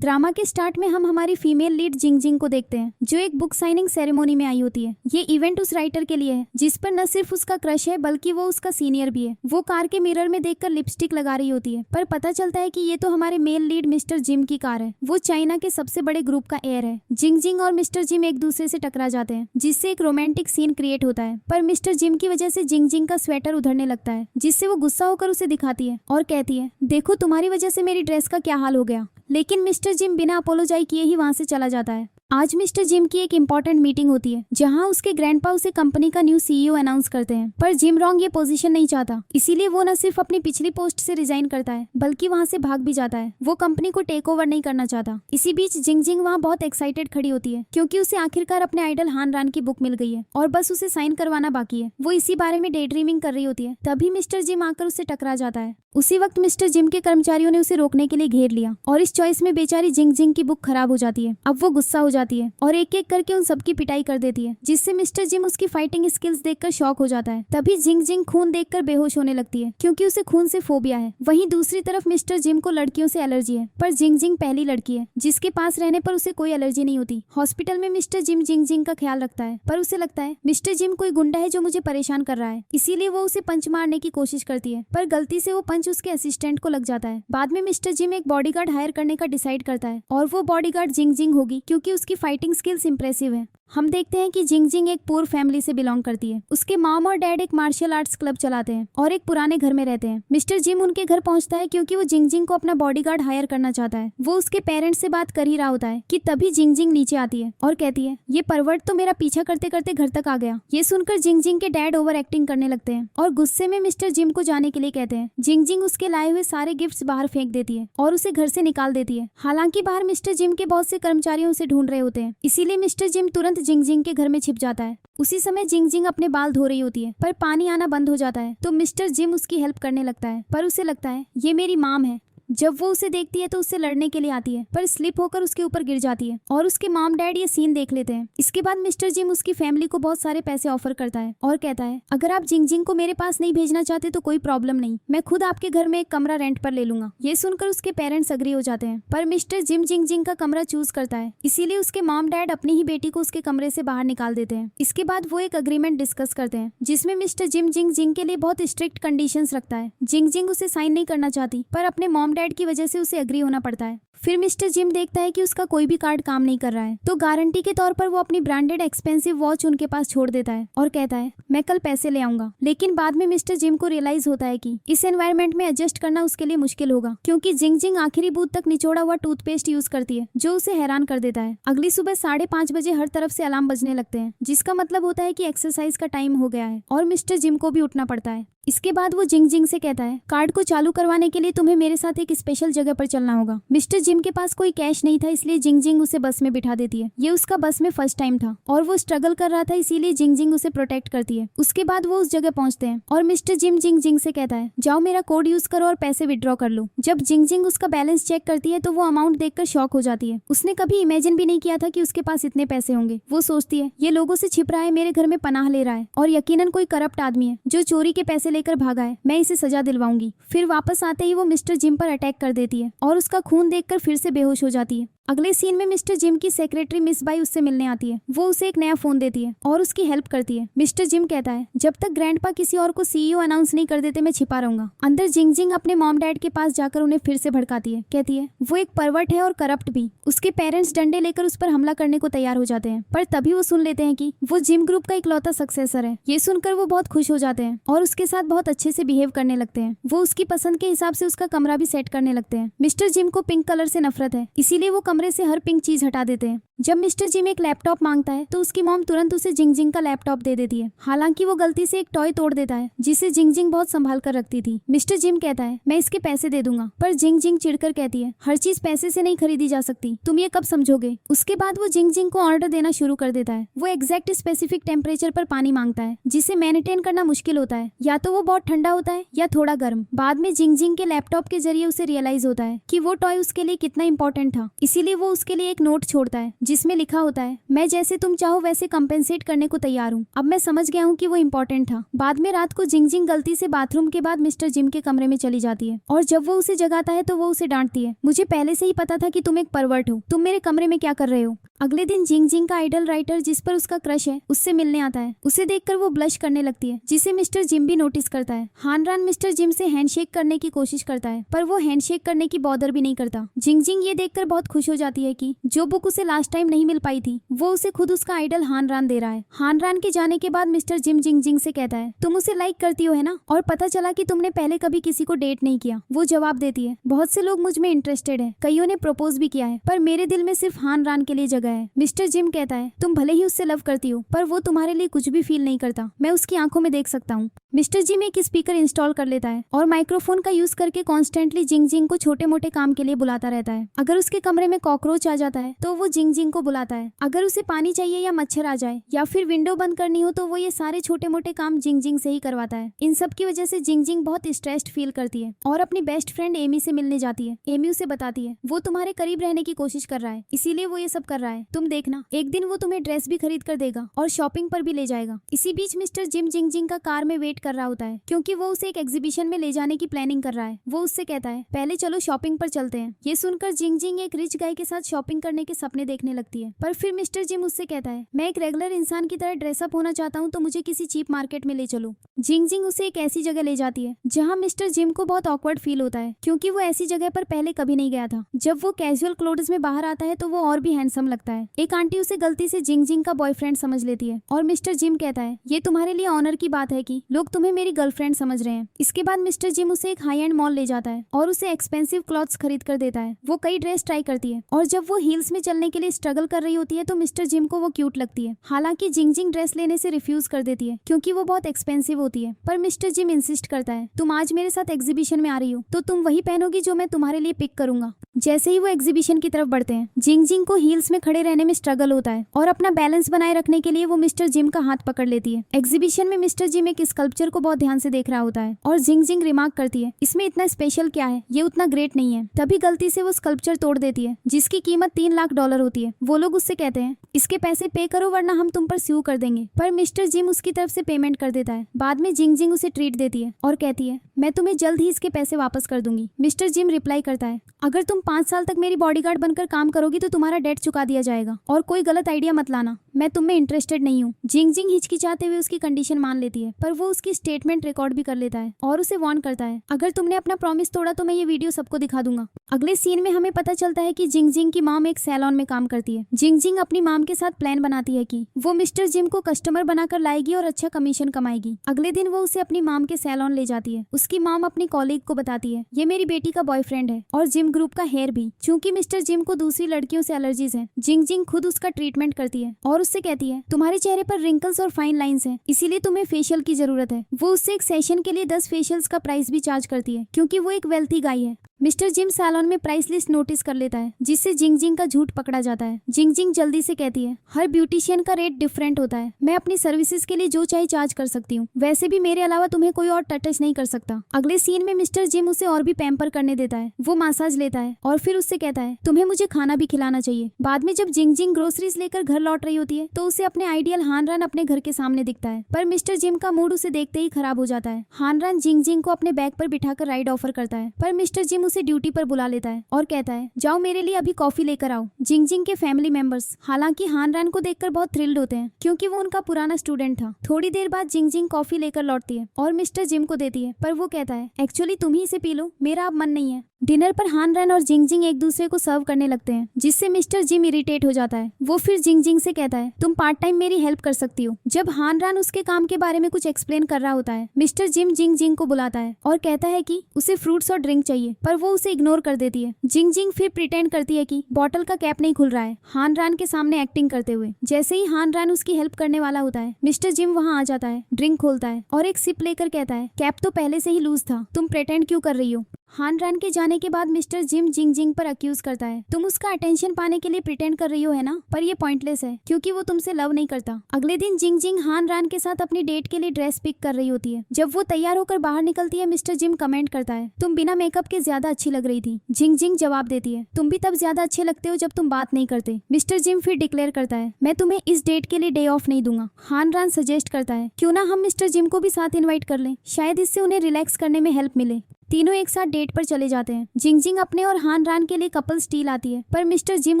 Drama के start में हम हमारी फीमेल लीड जिंग जिंग को देखते हैं, जो एक बुक साइनिंग सेरेमोनी में आई होती है। ये इवेंट उस राइटर के लिए है जिस पर न सिर्फ उसका क्रश है बल्कि वो उसका सीनियर भी है। वो कार के मिरर में देखकर लिपस्टिक लगा रही होती है, पर पता चलता है कि ये तो हमारे मेल लीड मिस्टर जिम की कार है। वो चाइना के सबसे बड़े ग्रुप का एयर है। जिंग जिंग और मिस्टर जिम एक दूसरे से टकरा जाते हैं, जिससे एक रोमांटिक सीन क्रिएट होता है। पर मिस्टर जिम की वजह से जिंग जिंग का स्वेटर उधड़ने लगता है, जिससे वो गुस्सा होकर उसे दिखाती है और कहती है, देखो तुम्हारी वजह से मेरी ड्रेस का क्या हाल हो गया। लेकिन मिस्टर जिम बिना अपोलोजाई किए ही वहां से चला जाता है। आज मिस्टर जिम की एक इम्पोर्टेंट मीटिंग होती है, जहां उसके ग्रैंडपा उसे कंपनी का न्यू सीईओ अनाउंस करते हैं। पर जिम रॉन्ग ये पोजीशन नहीं चाहता, इसीलिए वो न सिर्फ अपनी पिछली पोस्ट से रिजाइन करता है बल्कि वहां से भाग भी जाता है। वो कंपनी को टेक ओवर नहीं करना चाहता। इसी बीच जिंग जिंग वहाँ बहुत एक्साइटेड खड़ी होती है, क्योंकि उसे आखिरकार अपने आइडल हान रान की बुक मिल गई है और बस उसे साइन करवाना बाकी है। वो इसी बारे में डे ड्रीमिंग कर रही होती है, तभी मिस्टर जिम आकर उससे टकरा जाता है। उसी वक्त मिस्टर जिम के कर्मचारियों ने उसे रोकने के लिए घेर लिया और इस चॉइस में बेचारी जिंग जिंग की बुक खराब हो जाती है। अब वो गुस्सा हो जाती है और एक एक करके उन सबकी पिटाई कर देती है, जिससे मिस्टर जिम उसकी फाइटिंग स्किल्स देखकर शॉक हो जाता है। तभी जिंग जिंग खून देखकर बेहोश होने लगती है, क्योंकि उसे खून से फोबिया है। वहीं दूसरी तरफ मिस्टर जिम को लड़कियों से एलर्जी है, पर जिंग जिंग पहली लड़की है जिसके पास रहने पर उसे कोई एलर्जी नहीं होती। हॉस्पिटल में मिस्टर जिम जिंग जिंग का ख्याल रखता है, पर उसे लगता है मिस्टर जिम कोई गुंडा है जो मुझे परेशान कर रहा है, इसीलिए वो उसे पंच मारने की कोशिश करती है, पर गलती से वो पंच उसके असिस्टेंट को लग जाता है। बाद में मिस्टर जिम एक बॉडीगार्ड हायर करने का डिसाइड करता है और वो बॉडीगार्ड जिंग जिंग होगी, क्योंकि उसकी फाइटिंग स्किल्स इंप्रेसिव है। हम देखते हैं कि जिंग जिंग एक पुअर फैमिली से बिलोंग करती है। उसके मॉम और डैड एक मार्शल आर्ट्स क्लब चलाते हैं और एक पुराने घर में रहते हैं। मिस्टर जिम उनके घर पहुंचता है क्योंकि वो जिंग जिंग को अपना बॉडीगार्ड हायर करना चाहता है। वो उसके पेरेंट्स से बात कर ही रहा होता है कि तभी जिंग जिंग नीचे आती है और कहती है, ये परवर्ट तो मेरा पीछा करते करते घर तक आ गया। ये सुनकर जिंग जिंग के डैड ओवर एक्टिंग करने लगते हैं और गुस्से में मिस्टर जिम को जाने के लिए कहते हैं। जिंग जिंग उसके लाए हुए सारे गिफ्ट्स बाहर फेंक देती है और उसे घर से निकाल देती है। हालांकि बाहर मिस्टर जिम के बहुत से कर्मचारियों उसे ढूंढ रहे होते हैं, इसीलिए मिस्टर जिम तुरंत जिंग जिंग के घर में छिप जाता है। उसी समय जिंग जिंग अपने बाल धो रही होती है, पर पानी आना बंद हो जाता है, तो मिस्टर जिम उसकी हेल्प करने लगता है। पर उसे लगता है ये मेरी मॉम है। जब वो उसे देखती है तो उससे लड़ने के लिए आती है, पर स्लिप होकर उसके ऊपर गिर जाती है और उसके मॉम डैड ये सीन देख लेते हैं। इसके बाद मिस्टर जिम उसकी फैमिली को बहुत सारे पैसे ऑफर करता है और कहता है, अगर आप जिंग जिंग को मेरे पास नहीं भेजना चाहते तो कोई प्रॉब्लम नहीं, मैं खुद आपके घर में एक कमरा रेंट पर ले लूंगा। ये सुनकर उसके पेरेंट्स अग्री हो जाते हैं, पर मिस्टर जिम जिंग जिंग का कमरा चूज करता है, इसीलिए उसके मॉम डैड अपनी ही बेटी को उसके कमरे से बाहर निकाल देते हैं। इसके बाद वो एक अग्रीमेंट डिस्कस करते हैं, जिसमें मिस्टर जिम जिंग जिंग के लिए बहुत स्ट्रिक्ट कंडीशंस रखता है। जिंग जिंग उसे साइन नहीं करना चाहती, पर अपने मॉम डैड की वजह से उसे एग्री होना पड़ता है। फिर मिस्टर जिम देखता है कि उसका कोई भी कार्ड काम नहीं कर रहा है, तो गारंटी के तौर पर वो अपनी ब्रांडेड एक्सपेंसिव वॉच उनके पास छोड़ देता है और कहता है, मैं कल पैसे ले आऊंगा। लेकिन बाद में मिस्टर जिम को रियलाइज होता है कि इस एनवायरनमेंट में एडजस्ट करना उसके लिए मुश्किल होगा, क्योंकि जिंग जिंग आखिरी बूंद तक निचोड़ा हुआ टूथपेस्ट यूज करती है, जो उसे हैरान कर देता है। अगली सुबह 5:30 बजे हर तरफ से अलार्म बजने लगते हैं, जिसका मतलब होता है कि एक्सरसाइज का टाइम हो गया है और मिस्टर जिम को भी उठना पड़ता है। इसके बाद वो जिंग जिंग से कहता है, कार्ड को चालू करवाने के लिए तुम्हें मेरे साथ एक स्पेशल जगह पर चलना होगा। मिस्टर जिम के पास कोई कैश नहीं था, इसलिए जिंग जिंग उसे बस में बिठा देती है। ये उसका बस में फर्स्ट टाइम था और वो स्ट्रगल कर रहा था, इसीलिए जिंग जिंग उसे प्रोटेक्ट करती है। उसके बाद वो उस जगह पहुंचते हैं और मिस्टर जिम जिंग जिंग से कहता है, जाओ मेरा कोड यूज करो और पैसे विड्रॉ कर लो। जब जिंग जिंग उसका बैलेंस चेक करती है तो वो अमाउंट देखकर शॉक हो जाती है। उसने कभी इमेजिन भी नहीं किया था कि उसके पास इतने पैसे होंगे। वो सोचती है, ये लोगों से छिप रहा है, मेरे घर में पनाह ले रहा है और यकीनन कोई करप्ट आदमी है जो चोरी के पैसे लेकर भागा है। मैं इसे सजा दिलवाऊंगी। फिर वापस आते ही वो मिस्टर जिम पर अटैक कर देती है और उसका खून देखकर फिर से बेहोश हो जाती है। अगले सीन में मिस्टर जिम की सेक्रेटरी मिस बाई उससे मिलने आती है। वो उसे एक नया फोन देती है और उसकी हेल्प करती है। मिस्टर जिम कहता है, जब तक ग्रैंडपा किसी और को सीईओ अनाउंस नहीं कर देते मैं छिपा रहूंगा। अंदर जिंग जिंग अपने मॉम डैड के पास जाकर उन्हें फिर से भड़काती है, कहती है वो एक परवर्ट है और करप्ट भी। उसके पेरेंट्स डंडे लेकर उस पर हमला करने को तैयार हो जाते हैं, पर तभी वो सुन लेते हैं कि वो जिम ग्रुप का इकलौता सक्सेसर है। ये सुनकर वो बहुत खुश हो जाते हैं और उसके साथ बहुत अच्छे से बिहेव करने लगते हैं। वो उसकी पसंद के हिसाब से उसका कमरा भी सेट करने लगते हैं। मिस्टर जिम को पिंक कलर से नफरत है, इसीलिए वो कमरे से हर पिंक चीज हटा देते हैं। जब मिस्टर जिम एक लैपटॉप मांगता है तो उसकी मॉम तुरंत उसे जिंग जिंग का लैपटॉप दे देती है। हालांकि वो गलती से एक टॉय तोड़ देता है, जिसे जिंग जिंग बहुत संभाल कर रखती थी। मिस्टर जिम कहता है, मैं इसके पैसे दे दूंगा, पर जिंग जिंग चिढ़कर कहती है, हर चीज पैसे से नहीं खरीदी जा सकती, तुम ये कब समझोगे। उसके बाद वो जिंग जिंग को ऑर्डर देना शुरू कर देता है। वो एग्जैक्ट स्पेसिफिक टेम्परेचर पर पानी मांगता है, जिसे मेंटेन करना मुश्किल होता है, या तो वो बहुत ठंडा होता है या थोड़ा गर्म। बाद में जिंग जिंग के लैपटॉप के जरिए उसे रियलाइज होता है कि वो टॉय उसके लिए कितना इंपॉर्टेंट था। इसीलिए वो उसके लिए एक नोट छोड़ता है जिसमें लिखा होता है, मैं जैसे तुम चाहो वैसे कंपेंसेट करने को तैयार हूँ। अब मैं समझ गया हूँ कि वो इम्पोर्टेंट था। बाद में रात को जिंगजिंग गलती से बाथरूम के बाद मिस्टर जिम के कमरे में चली जाती है और जब वो उसे जगाता है तो वो उसे डांटती है, मुझे पहले से ही पता था कि तुम एक परवर्ट हो, तुम मेरे कमरे में क्या कर रहे हो। अगले दिन जिंगजिंग का आइडल राइटर जिस पर उसका क्रश है उससे मिलने आता है। उसे देखकर वो ब्लश करने लगती है जिसे मिस्टर जिम भी नोटिस करता है। हानरान मिस्टर जिम से हैंडशेक करने की कोशिश करता है पर वो हैंडशेक करने की बॉदर भी नहीं करता। जिंगजिंग ये देखकर बहुत खुश हो जाती है कि जो बुक उसे लास्ट टाइम नहीं मिल पाई थी वो उसे खुद उसका आइडल हानरान दे रहा है। हानरान के जाने के बाद मिस्टर जिम जिंगजिंग से कहता है, तुम उसे लाइक करती हो है ना, और पता चला कि तुमने पहले कभी किसी को डेट नहीं किया। वो जवाब देती है, बहुत से लोग मुझ में इंटरेस्टेड है, कईयों ने प्रपोज भी किया है, पर मेरे दिल में सिर्फ हानरान के लिए जगह है। मिस्टर जिम कहता है, तुम भले ही उससे लव करती हो पर वो तुम्हारे लिए कुछ भी फील नहीं करता, मैं उसकी आंखों में देख सकता हूँ। मिस्टर जिम एक स्पीकर इंस्टॉल कर लेता है और माइक्रोफोन का यूज करके कॉन्स्टेंटली जिंगजिंग को छोटे मोटे काम के लिए बुलाता रहता है। अगर उसके कमरे में कॉकरोच आ जाता है तो वो जिंगजिंग को बुलाता है। अगर उसे पानी चाहिए या मच्छर आ जाए या फिर विंडो बंद करनी हो तो वो ये सारे छोटे मोटे काम जिंगजिंग से ही करवाता है। इन सब की वजह से जिंगजिंग बहुत स्ट्रेस्ड फील करती है और अपनी बेस्ट फ्रेंड एमी से मिलने जाती है। एमी उसे बताती है वो तुम्हारे करीब रहने की कोशिश कर रहा है, इसीलिए वो ये सब कर रहा है, तुम देखना एक दिन वो तुम्हें ड्रेस भी खरीद कर देगा और शॉपिंग पर भी ले जाएगा। इसी बीच मिस्टर जिम जिंगजिंग का कार में वेट कर रहा होता है क्योंकि वो उसे एक एग्जीबिशन में ले जाने की प्लानिंग कर रहा है। वो उससे कहता है, पहले चलो शॉपिंग पर चलते हैं। ये सुनकर जिंगजिंग एक रिच गाय के साथ शॉपिंग करने के सपने देखने लगती है, पर फिर मिस्टर जिम उससे कहता है, मैं एक रेगुलर इंसान की तरह ड्रेसअप होना चाहता हूँ तो मुझे किसी चीप मार्केट में ले चलो। जिंगजिंग उसे एक ऐसी जगह ले जाती है जहाँ मिस्टर जिम को बहुत ऑकवर्ड फील होता है क्योंकि वो ऐसी जगह पर पहले कभी नहीं गया था। जब वो कैजुअल क्लोथ्स में बाहर आता है तो वो और भी हैंडसम लगता है। एक आंटी उसे गलती से जिंगजिंग का बॉयफ्रेंड समझ लेती है और मिस्टर जिम कहता है, ये तुम्हारे लिए ऑनर की बात है कि लोग तुम्हें मेरी गर्लफ्रेंड समझ रहे हैं। इसके बाद मिस्टर जिम उसे एक हाई एंड मॉल ले जाता है और उसे एक्सपेंसिव क्लॉथ्स खरीद कर देता है। वो कई ड्रेस ट्राई करती है और जब वो हील्स में चलने के लिए स्ट्रगल कर रही होती है तो मिस्टर जिम को वो क्यूट लगती है। हालांकि जिंगजिंग ड्रेस लेने से रिफ्यूज कर देती है क्योंकि वो बहुत एक्सपेंसिव होती है, पर मिस्टर जिम इंसिस्ट करता है, तुम आज मेरे साथ एग्जीबिशन में आ रही हो तो तुम वही पहनोगी जो मैं तुम्हारे लिए पिक करूंगा। जैसे ही वो एग्जीबिशन की तरफ बढ़ते हैं जिंगजिंग को हील्स में खड़े रहने में स्ट्रगल होता है और अपना बैलेंस बनाए रखने के लिए वो मिस्टर जिम का हाथ पकड़ लेती है। एग्जीबिशन में मिस्टर जिम एक स्कल्पचर को बहुत ध्यान से देख रहा होता है और जिंगजिंग रिमार्क करती है, इसमें इतना स्पेशल क्या है, ये उतना ग्रेट नहीं है। तभी गलती से वो स्कल्पचर तोड़ देती है जिसकी कीमत $3 लाख होती है। वो लोग उससे कहते हैं, इसके पैसे पे करो वरना हम तुम पर स्यू कर देंगे, पर मिस्टर जिम उसकी तरफ से पेमेंट कर देता है। बाद में जिंगजिंग उसे ट्रीट देती है और कहती है, मैं तुम्हें जल्द ही इसके पैसे वापस कर दूंगी। मिस्टर जिम रिप्लाई करता है, अगर तुम 5 साल तक मेरी बॉडीगार्ड बनकर काम करोगी तो तुम्हारा डेट चुका दिया जाएगा और कोई गलत आइडिया मत लाना, मैं तुम में इंटरेस्टेड नहीं हूँ। जिंगजिंग हिचकिचाते हुए उसकी कंडीशन मान लेती है, पर वो उसकी स्टेटमेंट रिकॉर्ड भी कर लेता है और उसे वार्न करता है, अगर तुमने अपना प्रॉमिस तोड़ा तो मैं ये वीडियो सबको दिखा दूंगा। अगले सीन में हमें पता चलता है कि जिंगजिंग की मॉम एक सैलून में काम करती है। जिंगजिंग अपनी मॉम के साथ प्लान बनाती है कि वो मिस्टर जिम को कस्टमर बनाकर लाएगी और अच्छा कमीशन कमाएगी। अगले दिन वो उसे अपनी मॉम के सैलून ले जाती है। उसकी मॉम अपनी कॉलीग को बताती है, ये मेरी बेटी का बॉयफ्रेंड है और जिम ग्रुप का हेयर भी। चूंकि मिस्टर जिम को दूसरी लड़कियों से एलर्जीज है, जिंगजिंग खुद उसका ट्रीटमेंट करती है और उससे कहती है, तुम्हारे चेहरे पर रिंकल्स और फाइन लाइंस हैं, इसीलिए तुम्हें फेशियल की जरूरत है। वो उससे एक सेशन के लिए 10 फेशियल्स का प्राइस भी चार्ज करती है क्योंकि वो एक वेल्थी गाय है। मिस्टर जिम सैलून में प्राइस लिस्ट नोटिस कर लेता है जिससे जिंगजिंग का झूठ पकड़ा जाता है। जिंगजिंग जल्दी से कहती है, हर ब्यूटिशियन का रेट डिफरेंट होता है, मैं अपनी सर्विसेज के लिए जो चाहे चार्ज कर सकती हूँ, वैसे भी मेरे अलावा तुम्हें कोई और टच नहीं कर सकता। अगले सीन में मिस्टर जिम उसे और भी पैम्पर करने देता है। वो मसाज लेता है और फिर उससे कहता है, तुम्हें मुझे खाना भी खिलाना चाहिए। बाद में जब जिंगजिंग ग्रोसरीज लेकर घर लौट रही होती है तो उसे अपने आइडियल हानरान अपने घर के सामने दिखता है, पर मिस्टर जिम का मूड उसे देखते ही खराब हो जाता है। हानरान जिंगजिंग को अपने बैग पर बिठाकर राइड ऑफर करता है, पर मिस्टर जिम उसे ड्यूटी पर बुला लेता है और कहता है, जाओ मेरे लिए अभी कॉफी लेकर आओ। जिंगजिंग के फैमिली मेंबर्स हालांकि हानरान को देखकर बहुत थ्रिल्ड होते हैं क्योंकि वो उनका पुराना स्टूडेंट था। थोड़ी देर बाद जिंगजिंग कॉफी लेकर लौटती है और मिस्टर जिम को देती है, पर वो कहता है, एक्चुअली तुम ही इसे पी लो, मेरा अब मन नहीं है। डिनर पर हानरान और जिंगजिंग एक दूसरे को सर्व करने लगते हैं जिससे मिस्टर जिम इरिटेट हो जाता है। वो फिर जिंगजिंग से कहता है, तुम पार्ट टाइम मेरी हेल्प कर सकती हो। जब हानरान उसके काम के बारे में कुछ एक्सप्लेन कर रहा होता है, मिस्टर जिम जिंगजिंग को बुलाता है और कहता है कि उसे फ्रूट्स और ड्रिंक चाहिए, पर वो उसे इग्नोर कर देती है। जिंगजिंग फिर प्रिटेंड करती है कि बॉटल का कैप नहीं खुल रहा है, हानरान के सामने एक्टिंग करते हुए। जैसे ही हानरान उसकी हेल्प करने वाला होता है, मिस्टर जिम वहाँ आ जाता है, ड्रिंक खोलता है और एक सिप लेकर कहता है, कैप तो पहले से ही लूज था, तुम प्रिटेंड क्यों कर रही हो। हान रान के जाने के बाद मिस्टर जिम जिंग जिंग पर अक्यूज करता है, तुम उसका अटेंशन पाने के लिए प्रिटेंड कर रही हो है ना, पर ये पॉइंटलेस है क्योंकि वो तुमसे लव नहीं करता। अगले दिन जिंग जिंग हान रान के साथ अपनी डेट के लिए ड्रेस पिक कर रही होती है। जब वो तैयार होकर बाहर निकलती है, मिस्टर जिम कमेंट करता है, तुम बिना मेकअप के ज्यादा अच्छी लग रही थी। जिंग जिंग जवाब देती है, तुम भी तब ज्यादा अच्छे लगते हो जब तुम बात नहीं करते। मिस्टर जिम फिर डिक्लेयर करता है, मैं तुम्हें इस डेट के लिए डे ऑफ नहीं दूंगा। हान रान सजेस्ट करता है, क्यों ना हम मिस्टर जिम को भी साथ इनवाइट कर लें, शायद इससे उन्हें रिलैक्स करने में हेल्प मिले। तीनों एक साथ डेट पर चले जाते हैं। जिंग जिंग अपने और हान रान के लिए कपल स्टील आती है, पर मिस्टर जिम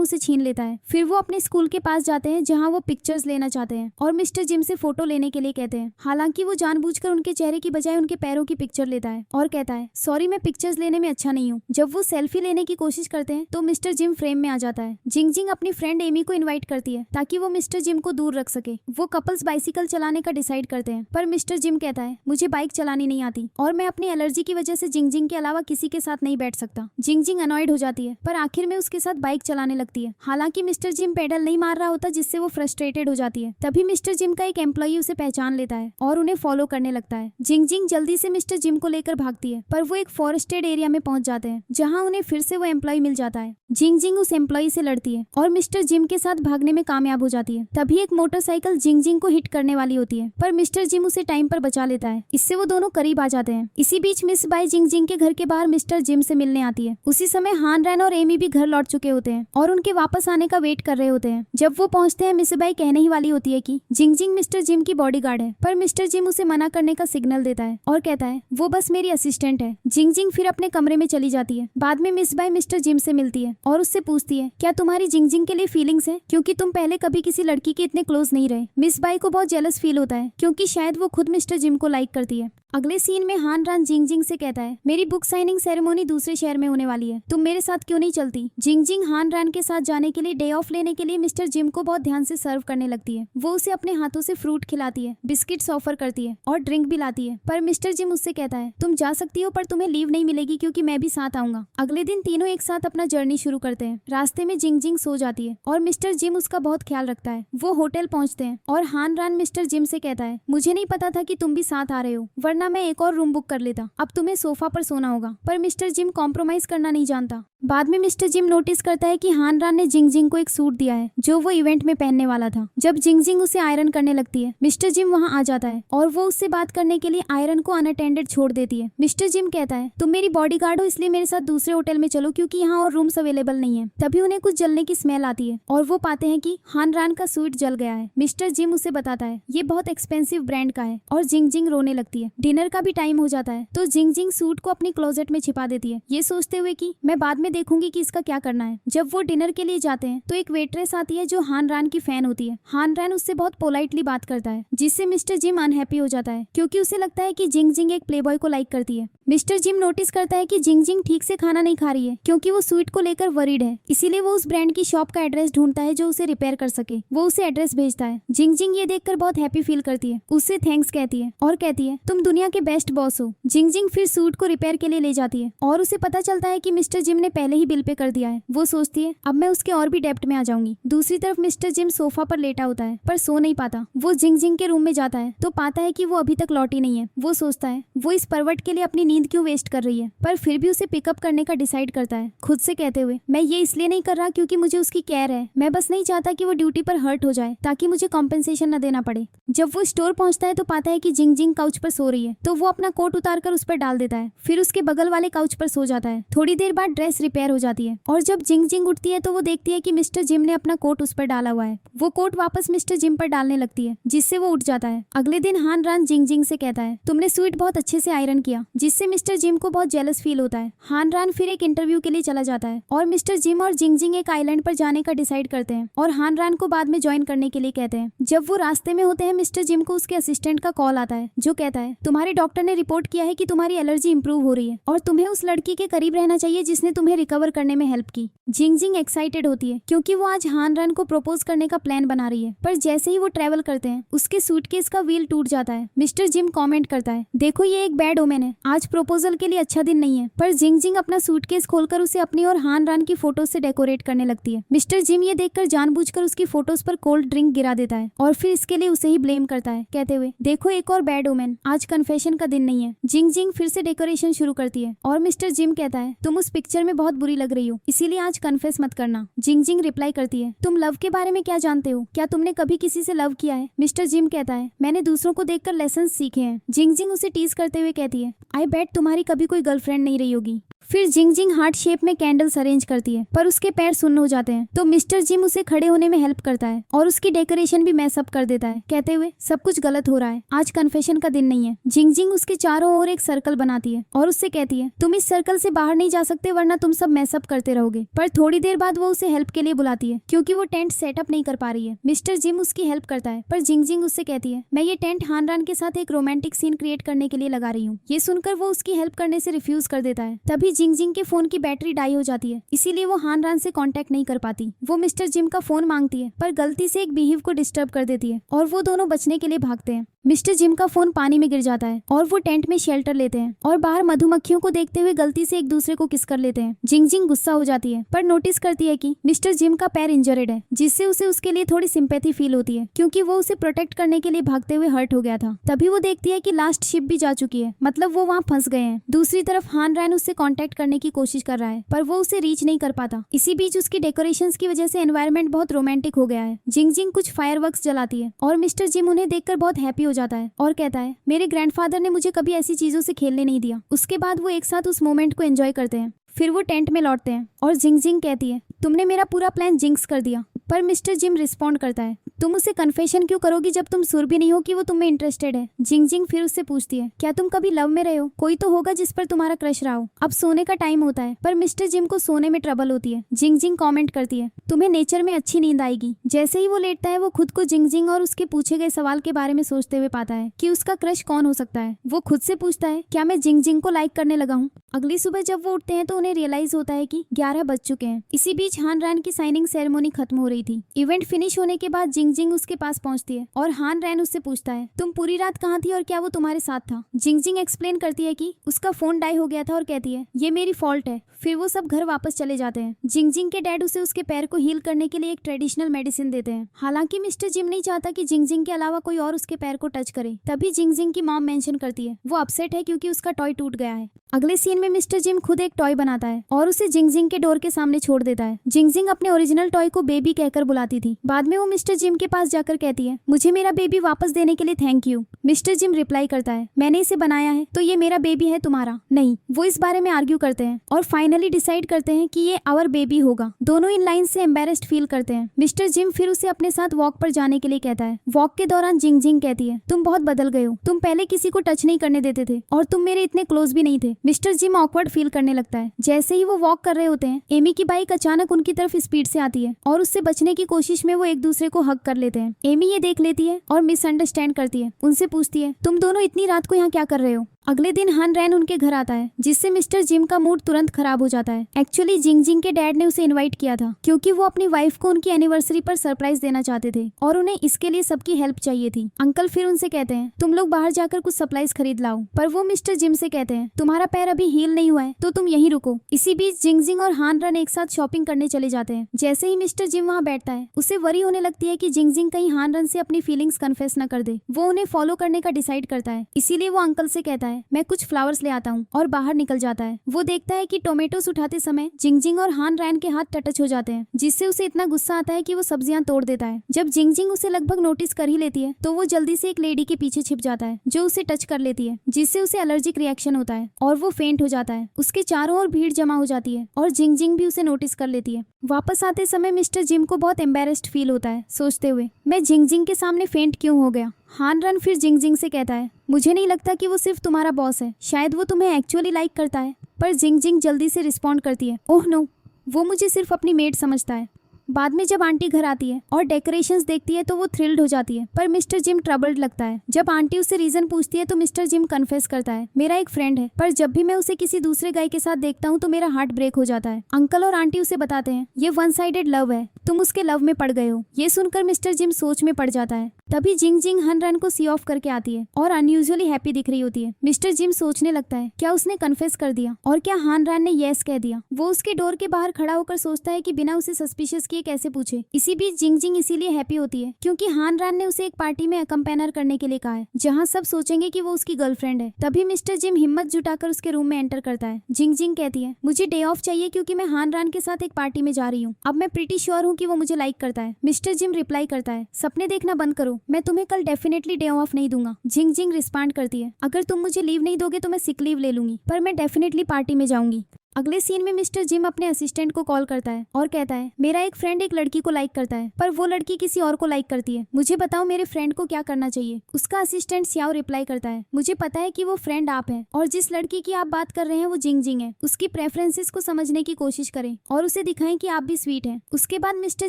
उसे छीन लेता है। फिर वो अपने स्कूल के पास जाते हैं जहां वो पिक्चर्स लेना चाहते हैं और मिस्टर जिम से फोटो लेने के लिए कहते हैं। हालांकि वो जानबूझकर उनके चेहरे की बजाय उनके पैरों की पिक्चर लेता है और कहता है, सॉरी मैं पिक्चर्स लेने में अच्छा नहीं हूँ। जब वो सेल्फी लेने की कोशिश करते हैं तो मिस्टर जिम फ्रेम में आ जाता है। जिंग जिंग अपनी फ्रेंड एमी को इन्वाइट करती है ताकि वो मिस्टर जिम को दूर रख सके। वो कपल्स बाइसिकल चलाने का डिसाइड करते हैं, पर मिस्टर जिम कहता है, मुझे बाइक चलानी नहीं आती और मैं अपनी एलर्जी की वजह से जिंग जिंग के अलावा किसी के साथ नहीं बैठ सकता। जिंग जिंग अनॉयड हो जाती है, पर आखिर में उसके साथ बाइक चलाने लगती है। हालांकि मिस्टर जिम पेडल नहीं मार रहा होता, जिससे वो फ्रस्ट्रेटेड हो जाती है। तभी मिस्टर जिम का एक एम्प्लॉई उसे पहचान लेता है और उन्हें फॉलो करने लगता है। जिंग जिंग जल्दी से मिस्टर जिम को लेकर भागती है, पर वो एक फॉरेस्टेड एरिया में पहुंच जाते हैं जहाँ उन्हें फिर से वो एम्प्लॉय मिल जाता है। जिंग जिंग उस एम्प्लॉय से लड़ती है और मिस्टर जिम के साथ भागने में कामयाब हो जाती है। तभी एक मोटरसाइकिल जिंग जिंग को हिट करने वाली होती है, पर मिस्टर जिम उसे टाइम पर बचा लेता है। इससे वो दोनों करीब आ जाते हैं। इसी बीच मिस बाई जिंग जिंग के घर के बाहर मिस्टर जिम से मिलने आती है। उसी समय हान रैन और एमी भी घर लौट चुके होते हैं और उनके वापस आने का वेट कर रहे होते हैं। जब वो पहुंचते हैं, मिस बाई कहने ही वाली होती है कि जिंग जिंग मिस्टर जिम की बॉडीगार्ड है, पर मिस्टर जिम उसे मना करने का सिग्नल देता है और कहता है, वो बस मेरी असिस्टेंट है। जिंग जिंग फिर अपने कमरे में चली जाती है। बाद में मिस बाई मिस्टर जिम से मिलती है और उससे पूछती है, क्या तुम्हारी जिंग जिंग के लिए फीलिंग्स है, क्योंकि तुम पहले कभी किसी लड़की के इतने क्लोज नहीं रहे। मिस बाई को बहुत जेलस फील होता है क्योंकि शायद वो खुद मिस्टर जिम को लाइक करती है। अगले सीन में हान रान जिंग जिंग से कहता है, मेरी बुक साइनिंग सेरेमनी दूसरे शहर में होने वाली है, तुम मेरे साथ क्यों नहीं चलती। जिंग जिंग हान रान के साथ जाने के लिए डे ऑफ लेने के लिए मिस्टर जिम को बहुत ध्यान से सर्व करने लगती है। वो उसे अपने हाथों से फ्रूट खिलाती है, बिस्किट्स ऑफर करती है और ड्रिंक भी लाती है, पर मिस्टर जिम उससे कहता है, तुम जा सकती हो पर तुम्हें लीव नहीं मिलेगी क्योंकि मैं भी साथ आऊंगा। अगले दिन तीनों एक साथ अपना जर्नी शुरू करते हैं। रास्ते में जिंग जिंग सो जाती है और मिस्टर जिम उसका बहुत ख्याल रखता है। वो होटल पहुंचते हैं और हान रान मिस्टर जिम से कहता है, मुझे नहीं पता था कि तुम भी साथ आ रहे हो, वरना मैं एक और रूम बुक कर लेता। अब तुम्हें सोफा पर सोना होगा। पर मिस्टर जिम कॉम्प्रोमाइज करना नहीं जानता। बाद में मिस्टर जिम नोटिस करता है कि हान रान ने जिंग जिंग को एक सूट दिया है जो वो इवेंट में पहनने वाला था। जब जिंग जिंग उसे आयरन करने लगती है, मिस्टर जिम वहाँ आ जाता है और वो उससे बात करने के लिए आयरन को अनअटेंडेड छोड़ देती है। मिस्टर जिम कहता है, तुम मेरी बॉडीगार्ड हो, इसलिए मेरे साथ दूसरे होटल में चलो क्योंकि यहाँ और रूम्स अवेलेबल नहीं है। तभी उन्हें कुछ जलने की स्मेल आती है और वो पाते हैं कि हान रान का सूट जल गया है। मिस्टर जिम उसे बताता है, ये बहुत एक्सपेंसिव ब्रांड का है और जिंग जिंग रोने लगती है। डिनर का भी टाइम हो जाता है तो जिंग जिंग सूट को अपनी क्लोजेट में छिपा देती है, ये सोचते हुए कि मैं बाद में देखूंगी कि इसका क्या करना है। जब वो डिनर के लिए जाते हैं तो एक वेट्रेस आती है जो हान रान की फैन होती है। हान रान उससे बहुत पोलाइटली बात करता है, जिससे मिस्टर जिम अनहैप्पी हो जाता है क्योंकि उसे लगता है कि जिंग जिंग एक प्लेबॉय को लाइक करती है। मिस्टर जिम नोटिस करता है कि जिंग जिंग ठीक से खाना नहीं खा रही है क्योंकि वो स्वीट को लेकर वरीड है। इसीलिए वो उस ब्रांड की शॉप का एड्रेस ढूंढता है जो उसे रिपेयर कर सके। वो उसे एड्रेस भेजता है। जिंग जिंग ये देखकर बहुत हैप्पी फील करती है, उससे थैंक्स कहती है और कहती है, तुम दुनिया के बेस्ट बॉस हो। जिंग जिंग फिर सूट को रिपेयर के लिए ले जाती है और उसे पता चलता है कि मिस्टर जिम ने पहले ही बिल पे कर दिया है। वो सोचती है, अब मैं उसके और भी डेप्ट में आ जाऊंगी। दूसरी तरफ मिस्टर जिम सोफा पर लेटा होता है पर सो नहीं पाता। वो जिंग जिंग के रूम में जाता है तो पाता है कि वो अभी तक लौटी नहीं है। वो सोचता है, वो इस परवट के लिए अपनी नींद क्यों वेस्ट कर रही है, पर फिर भी उसे पिकअप करने का डिसाइड करता है, खुद से कहते हुए, मैं ये इसलिए नहीं कर रहा क्योंकि मुझे उसकी केयर है, मैं बस नहीं चाहता कि वो ड्यूटी पर हर्ट हो जाए ताकि मुझे कॉम्पेंसेशन न देना पड़े। जब वो स्टोर पहुंचता है तो पाता है कि जिंग जिंग काउच पर सो रही है, तो वो अपना कोट उतार कर उस पर डाल देता है, फिर उसके बगल वाले काउच पर सो जाता है। थोड़ी देर बाद ड्रेस रिपेयर हो जाती है और जब जिंग जिंग उठती है तो वो देखती है कि मिस्टर जिम ने अपना कोट उस पर डाला हुआ है। वो कोट वापस मिस्टर जिम पर डालने लगती है, जिससे वो उठ जाता है। अगले दिन हान रान जिंग जिंग से कहता है, तुमने स्वीट बहुत अच्छे से आयरन किया, जिससे मिस्टर जिम को बहुत जेलस फील होता है। हान रान फिर एक इंटरव्यू के लिए चला जाता है और मिस्टर जिम और जिंग जिंग एक आइलैंड पर जाने का डिसाइड करते हैं और हान रान को बाद में ज्वाइन करने के लिए कहते हैं। जब वो रास्ते में होते हैं, मिस्टर जिम को उसके असिस्टेंट का कॉल आता है जो कहता है, तुम्हारे डॉक्टर ने रिपोर्ट किया है कि तुम्हारी एलर्जी इंप्रूव हो रही है और तुम्हें उस लड़की के करीब रहना चाहिए जिसने तुम्हें रिकवर करने में हेल्प की। जिंग जिंग एक्साइटेड होती है क्योंकि वो आज हान रन को प्रपोज करने का प्लान बना रही है, पर जैसे ही वो ट्रेवल करते हैं उसके सूटकेस का व्हील टूट जाता है। मिस्टर जिम कमेंट करता है, देखो ये एक बैड ओमेन है, आज प्रपोजल के लिए अच्छा दिन नहीं है। पर जिंग जिंग अपना सूटकेस खोलकर उसे अपनी और हान रन की फोटोज से डेकोरेट करने लगती है। मिस्टर जिम ये देखकर जानबूझकर उसकी फोटोज पर कोल्ड ड्रिंक गिरा देता है और फिर इसके लिए उसे ही ब्लेम करता है, कहते हुए देखो एक और बैड ओमेन, आज कन्फेशन का दिन नहीं है। जिंग जिंग फिर से डेकोरेशन शुरू करती है और मिस्टर जिम कहता है, तुम उस पिक्चर में बहुत बुरी लग रही हो, इसीलिए आज कन्फेस मत करना। जिंग जिंग रिप्लाई करती है, तुम लव के बारे में क्या जानते हो, क्या तुमने कभी किसी से लव किया है? मिस्टर जिम कहता है, मैंने दूसरों को देखकर लेसन सीखे हैं। जिंग जिंग उसे टीज करते हुए कहती है, आई बेट तुम्हारी कभी कोई गर्लफ्रेंड नहीं रही होगी। फिर जिंग जिंग हार्ट शेप में कैंडल्स अरेंज करती है, पर उसके पैर सुन्न हो जाते हैं, तो मिस्टर जिम उसे खड़े होने में हेल्प करता है और उसकी डेकोरेशन भी मैसअप कर देता है, कहते हुए सब कुछ गलत हो रहा है, आज कन्फेशन का दिन नहीं है। जिंग जिंग उसके चारों ओर एक सर्कल बनाती है और उससे कहती है, तुम इस सर्कल से बाहर नहीं जा सकते वरना तुम सब मैसअप करते रहोगे। पर थोड़ी देर बाद वो उसे हेल्प के लिए बुलाती है क्योंकि वो टेंट सेटअप नहीं कर पा रही है। मिस्टर जिम उसकी हेल्प करता है, पर जिंग जिंग उससे कहती है, मैं ये टेंट हान रान के साथ एक रोमांटिक सीन क्रिएट करने के लिए लगा रही हूँ। ये सुनकर वो उसकी हेल्प करने से रिफ्यूज कर देता है। तभी जिंग जिंग के फोन की बैटरी डाई हो जाती है, इसीलिए वो हान रान से कांटेक्ट नहीं कर पाती। वो मिस्टर जिम का फोन मांगती है, पर गलती से एक बीहिव को डिस्टर्ब कर देती है और वो दोनों बचने के लिए भागते हैं। मिस्टर जिम का फोन पानी में गिर जाता है और वो टेंट में शेल्टर लेते हैं और बाहर मधुमक्खियों को देखते हुए गलती से एक दूसरे को किस कर लेते हैं। जिंग जिंग गुस्सा हो जाती है, पर नोटिस करती है कि मिस्टर जिम का पैर इंजर्ड है, जिससे उसे उसके लिए थोड़ी सिंपैथी फील होती है क्योंकि वो उसे प्रोटेक्ट करने के लिए भागते हुए हर्ट हो गया था। तभी वो देखती है कि लास्ट शिप भी जा चुकी है, मतलब वो वहाँ फंस गए हैं। दूसरी तरफ हान रैन उससे कॉन्टेक्ट करने की कोशिश कर रहा है, पर वो उसे रीच नहीं कर पाता। इसी बीच उसकी डेकोरेशंस की वजह से एनवायरनमेंट बहुत रोमांटिक हो गया है। जिंग जिंग कुछ फायरवर्क्स जलाती है और मिस्टर जिम उन्हें देखकर बहुत हैप्पी हो जाता है और कहता है, मेरे ग्रैंडफादर ने मुझे कभी ऐसी चीजों से खेलने नहीं दिया। उसके बाद वो एक साथ उस मोमेंट को एंजॉय करते हैं। फिर वो टेंट में लौटते हैं और जिंग जिंग कहती है, तुमने मेरा पूरा प्लान जिंक्स कर दिया। पर मिस्टर जिम रिस्पॉन्ड करता है, तुम उसे कन्फेशन क्यों करोगी जब तुम सुर भी नहीं हो कि वो तुम में इंटरेस्टेड है। जिंग जिंग फिर उससे पूछती है, क्या तुम कभी लव में रहे हो? कोई तो होगा जिस पर तुम्हारा क्रश रहा हो। अब सोने का टाइम होता है, पर मिस्टर जिम को सोने में ट्रबल होती है। जिंग जिंग कमेंट करती है, तुम्हें नेचर में अच्छी नींद आएगी। जैसे ही वो लेटता है वो खुद को जिंग जिंग और उसके पूछे गए सवाल के बारे में सोचते हुए पाता है कि उसका क्रश कौन हो सकता है। वो खुद से पूछता है, क्या मैं जिंग जिंग को लाइक करने लगा हूँ? अगली सुबह जब वो उठते हैं तो उन्हें रियलाइज होता है कि 11 बज चुके हैं। इसी बीच हान रैन की साइनिंग सेरेमनी खत्म हो रही थी। इवेंट फिनिश होने के बाद जिंग जिंग उसके पास पहुंचती है और हान रैन उससे पूछता है, तुम पूरी रात कहाँ थी और क्या वो तुम्हारे साथ था? जिंग जिंग एक्सप्लेन करती है कि उसका फोन डाई हो गया था और कहती है, ये मेरी फॉल्ट है। फिर वो सब घर वापस चले जाते हैं। जिंग जिंग के डैड उसे उसके पैर को हील करने के लिए एक ट्रेडिशनल मेडिसिन देते हैं। हालांकि मिस्टर जिम नहीं चाहता कि जिंग जिंग के अलावा कोई और उसके पैर को टच करे। तभी जिंग जिंग की मॉम मेंशन करती है, वो अपसेट है क्योंकि उसका टॉय टूट गया है। अगले सीन में मिस्टर जिम खुद एक टॉय बनाता है और उसे जिंग जिंग के डोर के सामने छोड़ देता है। जिंग जिंग अपने ओरिजिनल टॉय को बेबी कहकर बुलाती थी। बाद में वो मिस्टर जिम के पास जाकर कहती है, मुझे मेरा बेबी वापस देने के लिए thank you. Mister gym reply करता है, मैंने इसे बनाया है तो ये मेरा बेबी है तुम्हारा नहीं। वो इस बारे में आर्ग्यू करते हैं और फाइनली डिसाइड करते हैं कि ये आवर बेबी होगा। दोनों इन लाइन से एम्बेरेस्ड फील करते हैं। मिस्टर जिम फिर उसे अपने साथ वॉक पर जाने के लिए कहता है। वॉक के दौरान जिंग जिंग कहती है, तुम बहुत बदल गए हो, तुम पहले किसी को टच नहीं करने देते थे और तुम मेरे इतने क्लोज भी नहीं थे। मिस्टर जिम ऑकवर्ड फील करने लगता है। जैसे ही वो वॉक कर रहे होते हैं, एमी की बाइक अचानक उनकी तरफ स्पीड से आती है और उससे बचने की कोशिश में वो एक दूसरे को हग कर लेते हैं। एमी ये देख लेती है और मिसअंडरस्टैंड करती है। उनसे पूछती है, तुम दोनों इतनी रात को यहाँ क्या कर रहे हो? अगले दिन हान रैन उनके घर आता है, जिससे मिस्टर जिम का मूड तुरंत खराब हो जाता है। एक्चुअली जिंग जिंग के डैड ने उसे इनवाइट किया था क्योंकि वो अपनी वाइफ को उनकी एनिवर्सरी पर सरप्राइज देना चाहते थे और उन्हें इसके लिए सबकी हेल्प चाहिए थी। अंकल फिर उनसे कहते हैं, तुम लोग बाहर जाकर कुछ सप्लाईज खरीद लाओ। पर वो मिस्टर जिम से कहते हैं, तुम्हारा पैर अभी हील नहीं हुआ है तो तुम यहीं रुको। इसी बीच जिंग जिंग और हान रैन एक साथ शॉपिंग करने चले जाते हैं। जैसे ही मिस्टर जिम वहाँ बैठता है, उसे वरी होने लगती है कि जिंग जिंग कहीं हान रैन से अपनी फीलिंग्स कन्फेस न कर दे। वो उन्हें फॉलो करने का डिसाइड करता है, इसीलिए वो अंकल से कहता है, मैं कुछ फ्लावर्स ले आता हूँ और बाहर निकल जाता है। वो देखता है कि टोमेटोस उठाते समय जिंग जिंग और हान रैन के हाथ टच हो जाते हैं, जिससे उसे इतना गुस्सा आता है कि वो सब्जियां तोड़ देता है। जब जिंग जिंग उसे लगभग नोटिस कर ही लेती है तो वो जल्दी से एक लेडी के पीछे छिप जाता है जो उसे टच कर लेती है, जिससे उसे एलर्जिक रिएक्शन होता है और वो फेंट हो जाता है। उसके चारों ओर भीड़ जमा हो जाती है और जिंग जिंग भी उसे नोटिस कर लेती है। वापस आते समय मिस्टर जिम को बहुत एम्बेरेस्ड फील होता है, सोचते हुए मैं जिंग जिंग के सामने फेंट क्यों हो गया। हान रन फिर जिंग जिंग से कहता है, मुझे नहीं लगता कि वो सिर्फ तुम्हारा बॉस है, शायद वो तुम्हें एक्चुअली लाइक करता है। पर जिंग जिंग जल्दी से रिस्पॉन्ड करती है, ओह नो, वो मुझे सिर्फ अपनी मेड समझता है। बाद में जब आंटी घर आती है और डेकोरेशंस देखती है तो वो थ्रिल्ड हो जाती है, पर मिस्टर जिम ट्रबल्ड लगता है। जब आंटी उससे रीजन पूछती है तो मिस्टर जिम कन्फेस करता है, मेरा एक फ्रेंड है, पर जब भी मैं उसे किसी दूसरे गाय के साथ देखता हूँ तो मेरा हार्ट ब्रेक हो जाता है। अंकल और आंटी उसे बताते हैं, ये वन साइडेड लव है, तुम उसके लव में पड़ गए हो। ये सुनकर मिस्टर जिम सोच में पड़ जाता है। तभी जिंग जिंग हन रन को सी ऑफ करके आती है और अनयूजुअली हैप्पी दिख रही होती है। मिस्टर जिम सोचने लगता है, क्या उसने कन्फेस कर दिया और क्या हान रन ने यस कह दिया। वो उसके डोर के बाहर खड़ा होकर सोचता है कि बिना उसे सस्पिशियस किए कैसे पूछे। इसी बीच जिंग जिंग इसीलिए हैप्पी होती है क्योंकि हान रन ने उसे एक पार्टी में अकम्पेनर करने के लिए कहा है जहाँ सब सोचेंगे कि वो उसकी गर्लफ्रेंड है। तभी मिस्टर जिम हिम्मत जुटाकर उसके रूम में एंटर करता है। जिंग जिंग कहती है, मुझे डे ऑफ चाहिए क्योंकि मैं हान रन के साथ एक पार्टी में जा रही हूँ। अब मैं प्रीटी श्योर हूँ कि वो मुझे लाइक करता है। मिस्टर जिम रिप्लाई करता है, सपने देखना बंद करो, मैं तुम्हें कल डेफिनेटली डे ऑफ नहीं दूंगा। जिंग जिंग रिस्पॉन्ड करती है, अगर तुम मुझे लीव नहीं दोगे तो मैं सिक लीव ले लूंगी, पर मैं डेफिनेटली पार्टी में जाऊंगी। अगले सीन में मिस्टर जिम अपने असिस्टेंट को कॉल करता है और कहता है, मेरा एक फ्रेंड एक लड़की को लाइक करता है पर वो लड़की किसी और को लाइक करती है, मुझे बताओ मेरे फ्रेंड को क्या करना चाहिए। उसका असिस्टेंट सियाओ रिप्लाई करता है, मुझे पता है कि वो फ्रेंड आप हैं और जिस लड़की की आप बात कर रहे हैं वो जिंग जिंग है। उसकी प्रेफरेंसेस को समझने की कोशिश करें और उसे दिखाएं कि आप भी स्वीट हैं। उसके बाद मिस्टर